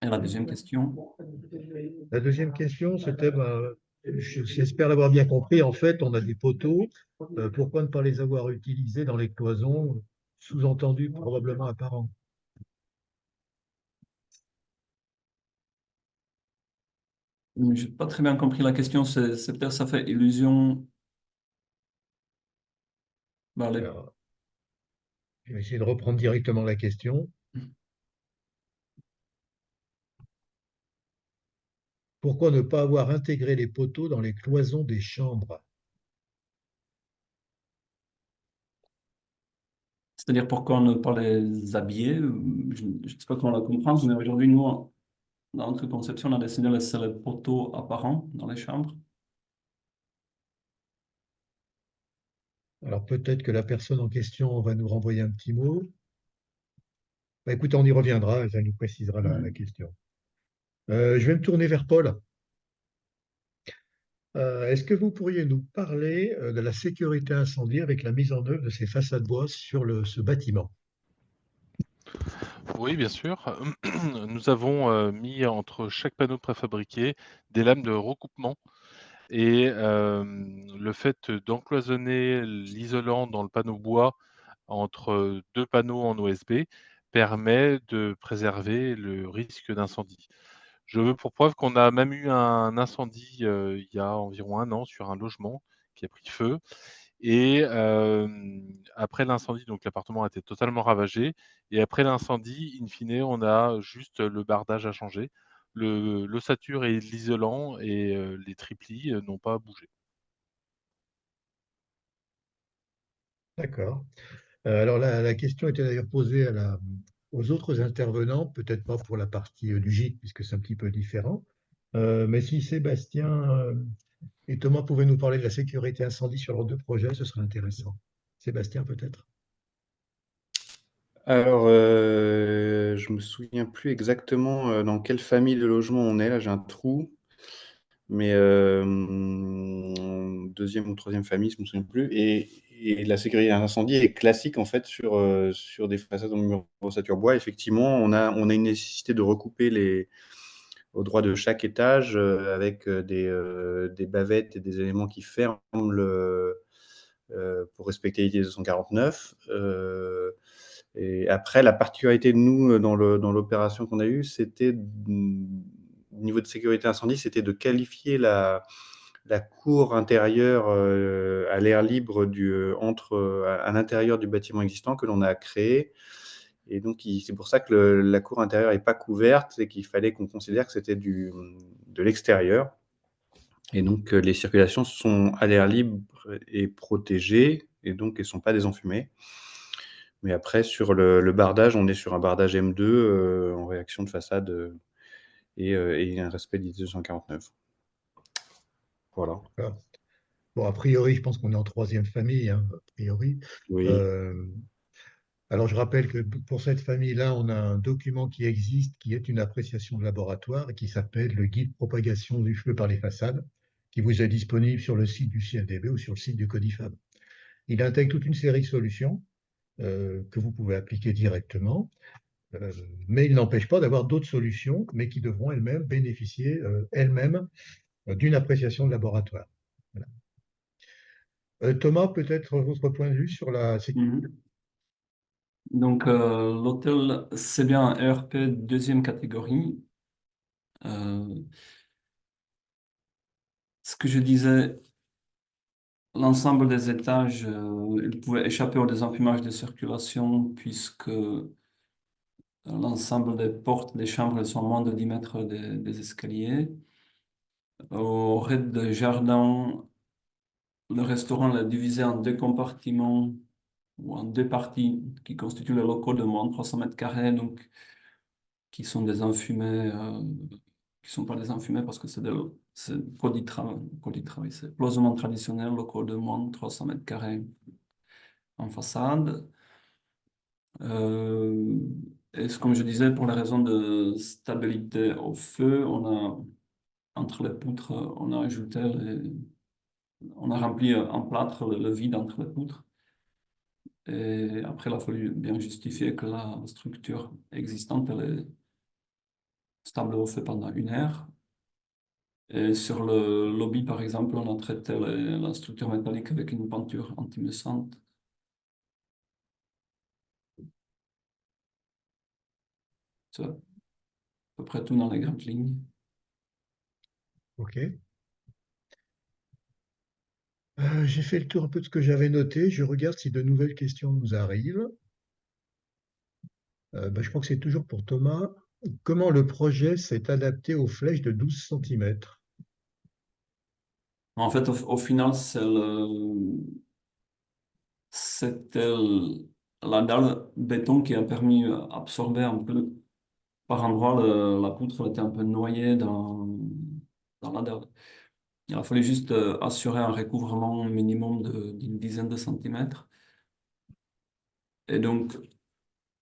Et la deuxième question? La deuxième question, c'était, j'espère l'avoir bien compris, en fait, on a des poteaux, pourquoi ne pas les avoir utilisés dans les cloisons, sous-entendu probablement apparent? Je n'ai pas très bien compris la question. C'est peut-être ça fait illusion. Bah, Alors, je vais essayer de reprendre directement la question. Pourquoi ne pas avoir intégré les poteaux dans les cloisons des chambres? c'est-à-dire pourquoi ne pas les habiller? Je ne sais pas comment la comprendre, mais aujourd'hui, nous, dans notre conception, on a décidé de laisser les poteaux apparents dans les chambres. Alors peut-être que la personne en question va nous renvoyer un petit mot. Bah, écoutez, on y reviendra, elle nous précisera la question. Je vais me tourner vers Paul. Est-ce que vous pourriez nous parler de la sécurité incendie avec la mise en œuvre de ces façades bois sur ce bâtiment? Oui, bien sûr. Nous avons mis entre chaque panneau préfabriqué des lames de recoupement et le fait d'encloisonner l'isolant dans le panneau bois entre 2 panneaux en OSB permet de préserver le risque d'incendie. Je veux pour preuve qu'on a même eu un incendie, il y a environ 1 an sur un logement qui a pris feu et après l'incendie, donc l'appartement a été totalement ravagé et après l'incendie, in fine, on a juste le bardage à changer. L'ossature et l'isolant et les triplis, n'ont pas bougé. D'accord. Alors la question était d'ailleurs posée aux autres intervenants, peut-être pas pour la partie du gîte, puisque c'est un petit peu différent. Mais si Sébastien et Thomas pouvaient nous parler de la sécurité incendie sur leurs deux projets, ce serait intéressant. Sébastien, peut-être? Alors, je me souviens plus exactement dans quelle famille de logement on est. Là, j'ai un trou, mais deuxième ou troisième famille, je me souviens plus. Et la sécurité incendie est classique en fait sur des façades en mur ossature bois. Effectivement, on a une nécessité de recouper au droit de chaque étage avec des bavettes et des éléments qui ferment pour respecter l'IT 249. Et après, la particularité de nous dans l'opération qu'on a eue, c'était au niveau de sécurité incendie, c'était de qualifier la cour intérieure à l'air libre à l'intérieur du bâtiment existant que l'on a créé. Et donc, c'est pour ça que la cour intérieure n'est pas couverte et qu'il fallait qu'on considère que c'était de l'extérieur. Et donc, les circulations sont à l'air libre et protégées, et donc elles ne sont pas désenfumées. Mais après, sur le bardage, on est sur un bardage M2 en réaction de façade et un respect de l'IT 249. Voilà. Ah. Bon, a priori, je pense qu'on est en troisième famille, hein, a priori. Oui. Euh, alors, je rappelle que pour cette famille-là, on a un document qui existe, qui est une appréciation de laboratoire et qui s'appelle le guide propagation du feu par les façades, qui vous est disponible sur le site du CNDB ou sur le site du Codifab. Il intègre toute une série de solutions que vous pouvez appliquer directement, mais il n'empêche pas d'avoir d'autres solutions, mais qui devront elles-mêmes bénéficier elles-mêmes d'une appréciation de laboratoire. Voilà. Thomas, peut-être votre point de vue sur la sécurité. Mhm. Donc, l'hôtel, c'est bien un ERP deuxième catégorie. Euh, Ce que je disais, l'ensemble des étages, ils pouvaient échapper au désenfumage de circulation puisque l'ensemble des portes des chambres elles sont à moins de 10 mètres des escaliers. Au rez-de-jardin, le restaurant l'a divisé en deux compartiments ou en deux parties qui constituent les locaux de moins de 300 mètres carrés, donc qui sont des enfumés, qui sont pas des enfumés parce que c'est produit de travail, c'est cloisonnement traditionnel, locaux de moins de 300 mètres carrés en façade. Euh, comme je disais, pour les raisons de stabilité au feu, entre les poutres, on a ajouté on a rempli en plâtre le vide entre les poutres. Et après, il a fallu bien justifier que la structure existante, elle est stable au feu pendant 1 heure. Et sur le lobby, par exemple, on a traité la structure métallique avec une peinture antimesante. C'est à peu près tout dans les grandes lignes. OK. J'ai fait le tour un peu de ce que j'avais noté. Je regarde si de nouvelles questions nous arrivent. Je crois que c'est toujours pour Thomas. Comment le projet s'est adapté aux flèches de 12 centimètres? En fait, au final, c'était la dalle béton qui a permis d'absorber un peu. Par endroits, la poutre elle était un peu noyée dans la dalle. Il a fallu juste assurer un recouvrement minimum d'une dizaine de centimètres. Et donc,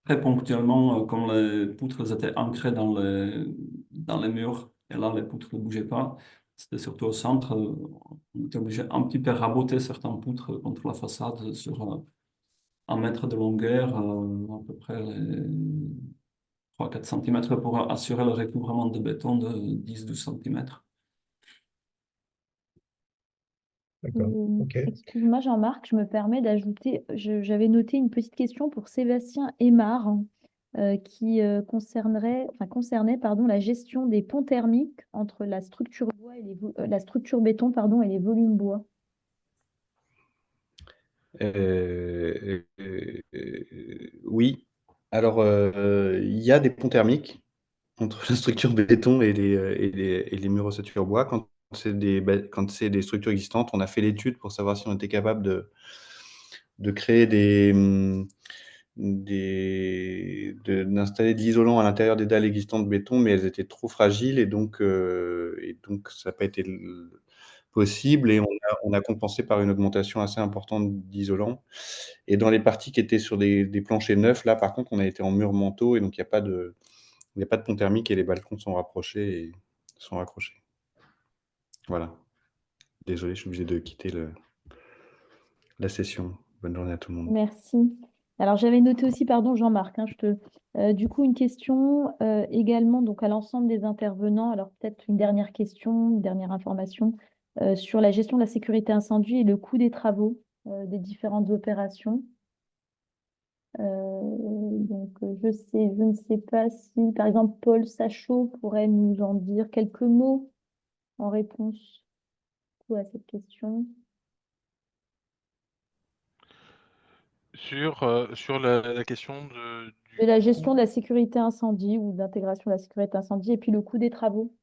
très ponctuellement, comme les poutres étaient ancrées dans les murs, et là, les poutres ne bougeaient pas, C'était surtout au centre. On était obligé un petit peu raboter certaines poutres contre la façade sur 1 mètre de longueur, à peu près 3-4 cm pour assurer le recouvrement de béton de 10-12 cm. D'accord. OK. Excuse-moi, Jean-Marc, je me permets d'ajouter, j'avais noté une petite question pour Sébastien Aymar qui concernait la gestion des ponts thermiques entre la structure bois et la structure béton, pardon, et les volumes bois. Oui. Alors, il y a des ponts thermiques entre la structure béton et les murs ossature bois. Quand c'est des structures existantes, on a fait l'étude pour savoir si on était capable de créer d'installer de l'isolant à l'intérieur des dalles existantes de béton, mais elles étaient trop fragiles et donc ça n'a pas été possible et on a compensé par une augmentation assez importante d'isolant. Et dans les parties qui étaient sur des planchers neufs, là, par contre, on a été en mur manteau et donc il n'y a pas de pont thermique et les balcons sont rapprochés et sont raccrochés. Voilà. Désolé, je suis obligé de quitter la session. Bonne journée à tout le monde. Merci. Alors, j'avais noté aussi, pardon, Jean-Marc, du coup, une question également donc, à l'ensemble des intervenants. Alors, peut-être une dernière question, une dernière information sur la gestion de la sécurité incendie et le coût des travaux des différentes opérations. Je ne sais pas si, par exemple, Paul Sachot pourrait nous en dire quelques mots en réponse à cette question. Sur la question De la gestion de la sécurité incendie ou d'intégration de la sécurité incendie et puis le coût des travaux.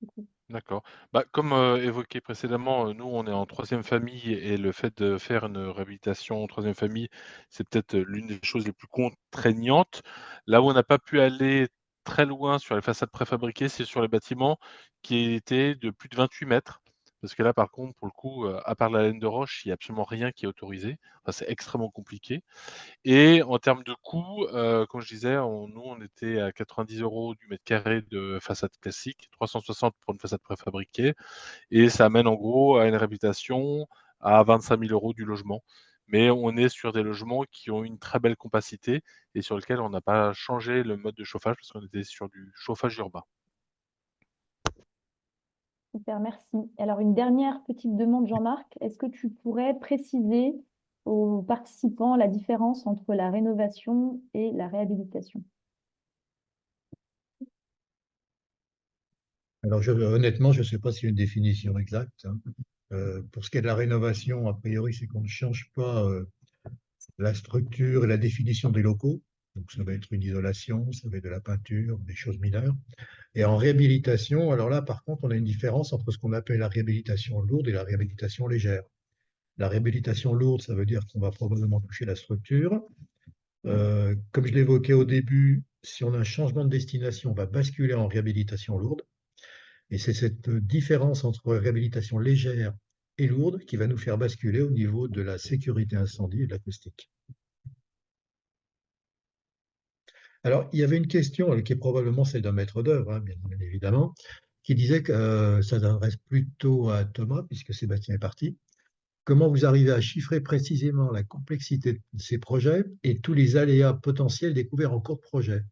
Du coup. D'accord. Comme évoqué précédemment, nous, on est en troisième famille et le fait de faire une réhabilitation en troisième famille, c'est peut-être l'une des choses les plus contraignantes. Là où on n'a pas pu aller très loin sur les façades préfabriquées, c'est sur les bâtiments qui étaient de plus de 28 mètres. Parce que là, par contre, pour le coup, à part la laine de roche, il n'y a absolument rien qui est autorisé. Enfin, c'est extrêmement compliqué. Et en termes de coût, comme je disais, nous, on était à 90 € du mètre carré de façade classique, 360 pour une façade préfabriquée et ça amène en gros à une réhabilitation à 25 000 € du logement. Mais on est sur des logements qui ont une très belle compacité et sur lesquels on n'a pas changé le mode de chauffage parce qu'on était sur du chauffage urbain. Super, merci. Alors, une dernière petite demande, Jean-Marc. Est-ce que tu pourrais préciser aux participants la différence entre la rénovation et la réhabilitation? Alors, honnêtement, je ne sais pas s'il y a une définition exacte, hein. Pour ce qui est de la rénovation, a priori, c'est qu'on ne change pas la structure et la définition des locaux. Donc, ça va être une isolation, ça va être de la peinture, des choses mineures. Et en réhabilitation, alors là, par contre, on a une différence entre ce qu'on appelle la réhabilitation lourde et la réhabilitation légère. La réhabilitation lourde, ça veut dire qu'on va probablement toucher la structure. Comme je l'évoquais au début, si on a un changement de destination, on va basculer en réhabilitation lourde. Et c'est cette différence entre réhabilitation légère et lourde qui va nous faire basculer au niveau de la sécurité incendie et de l'acoustique. Alors, il y avait une question qui est probablement celle d'un maître d'œuvre, hein, bien évidemment, qui disait que ça s'adresse plutôt à Thomas, puisque Sébastien est parti. Comment vous arrivez à chiffrer précisément la complexité de ces projets et tous les aléas potentiels découverts en cours de projet?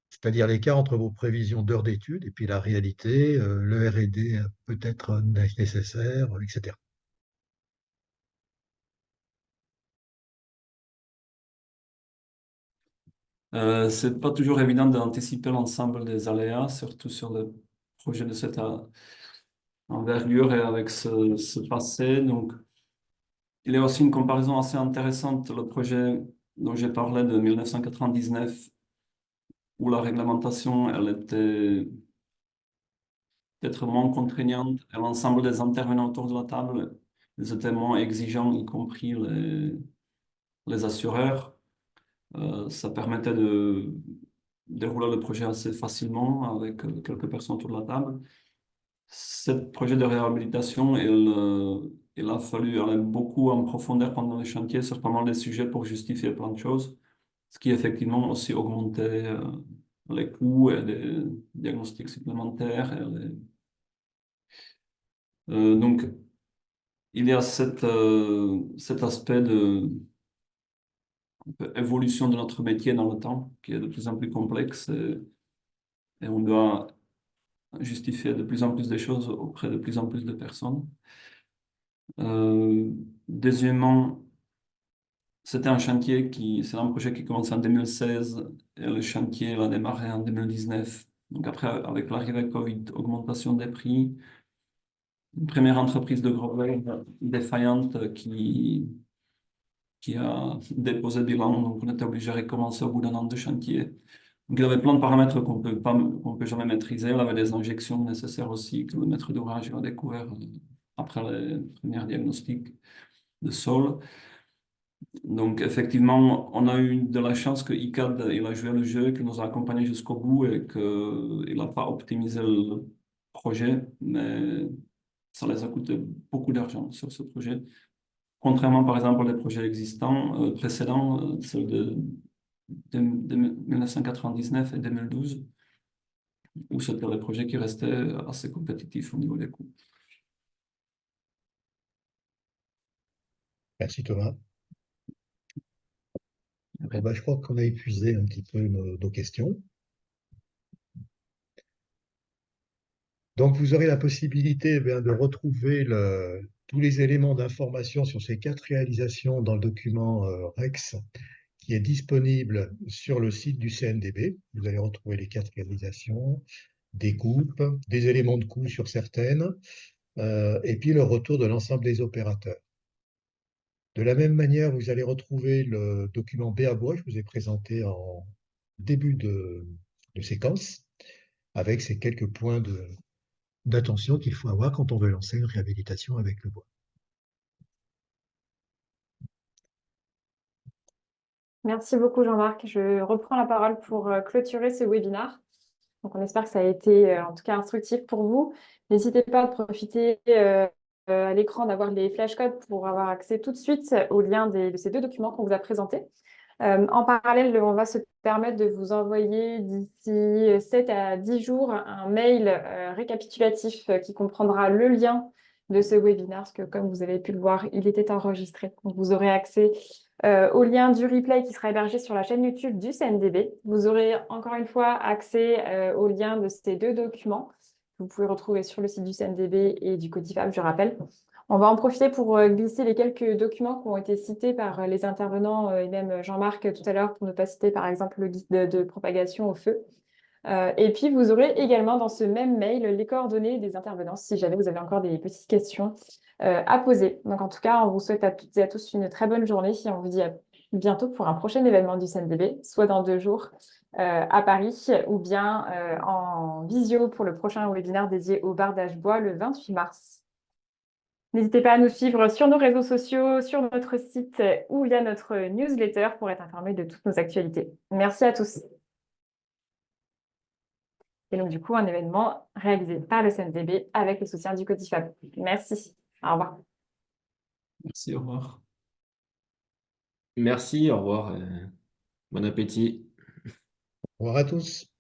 C'est-à-dire l'écart entre vos prévisions d'heures d'études et puis la réalité, le R&D peut-être nécessaire, etc. C'est pas toujours évident d'anticiper l'ensemble des aléas, surtout sur des projets de cette envergure et avec ce passé. Donc, il y a aussi une comparaison assez intéressante, le projet dont j'ai parlé de 1999, où la réglementation, elle était peut-être moins contraignante et l'ensemble des intervenants autour de la table, ils étaient moins exigeants, y compris les assureurs. Ça permettait de dérouler le projet assez facilement avec quelques personnes autour de la table. Ce projet de réhabilitation, il a fallu aller beaucoup en profondeur pendant les chantiers sur pas mal de sujets pour justifier plein de choses, ce qui effectivement aussi augmentait les coûts et les diagnostics supplémentaires et Donc, il y a cet aspect de évolution de notre métier dans le temps qui est de plus en plus complexe et on doit justifier de plus en plus de choses auprès de plus en plus de personnes. Deuxièmement, c'est un projet qui commence en 2016 et le chantier a démarré en 2019. Donc après, avec l'arrivée Covid, augmentation des prix, une première entreprise de Grenoble défaillante qui a déposé bilan, donc on était obligé de recommencer au bout d'un an de chantier. Donc il y avait plein de paramètres qu'on peut jamais maîtriser. On avait des injections nécessaires aussi que le maître d'ouvrage a découvert après les premiers diagnostics de sol. Donc effectivement, on a eu de la chance que ICAD il a joué le jeu, qu'il nous a accompagnés jusqu'au bout et qu'il n'a pas optimisé le projet, mais ça les a coûté beaucoup d'argent sur ce projet. Contrairement, par exemple, aux projets existants, précédents, ceux de 1999 et 2012, où c'était des projets qui restaient assez compétitifs au niveau des coûts. Merci Thomas. Bon, ben, je crois qu'on a épuisé un petit peu nos questions. Donc, vous aurez la possibilité de retrouver tous les éléments d'information sur ces 4 réalisations dans le document REX qui est disponible sur le site du CNDB. Vous allez retrouver les 4 réalisations, des coupes, des éléments de coût sur certaines, et puis le retour de l'ensemble des opérateurs. De la même manière, vous allez retrouver le document BABOIS, je vous ai présenté en début de séquence, avec ces quelques points d'attention qu'il faut avoir quand on veut lancer une réhabilitation avec le bois. Merci beaucoup, Jean-Marc. Je reprends la parole pour clôturer ce webinaire. Donc, on espère que ça a été en tout cas instructif pour vous. N'hésitez pas à profiter à l'écran d'avoir les flashcodes pour avoir accès tout de suite au lien de ces 2 documents qu'on vous a présentés. En parallèle, on va se permettre de vous envoyer d'ici 7 à 10 jours un mail récapitulatif qui comprendra le lien de ce webinaire, parce que comme vous avez pu le voir, il était enregistré. Donc, vous aurez accès au lien du replay qui sera hébergé sur la chaîne YouTube du CNDB. Vous aurez encore une fois accès au lien de ces 2 documents que vous pouvez retrouver sur le site du CNDB et du Codifab, je rappelle. On va en profiter pour glisser les quelques documents qui ont été cités par les intervenants et même Jean-Marc tout à l'heure, pour ne pas citer par exemple le guide de propagation au feu. Et puis, vous aurez également dans ce même mail les coordonnées des intervenants si jamais vous avez encore des petites questions à poser. Donc, en tout cas, on vous souhaite à toutes et à tous une très bonne journée et on vous dit à bientôt pour un prochain événement du CNDB, soit dans 2 jours à Paris ou bien en visio pour le prochain webinaire dédié au bardage bois le 28 mars. N'hésitez pas à nous suivre sur nos réseaux sociaux, sur notre site ou via notre newsletter pour être informé de toutes nos actualités. Merci à tous. Et donc, du coup, un événement réalisé par le CNDB avec le soutien du Codifab. Merci. Au revoir. Merci, au revoir. Merci, au revoir. Bon appétit. Au revoir à tous.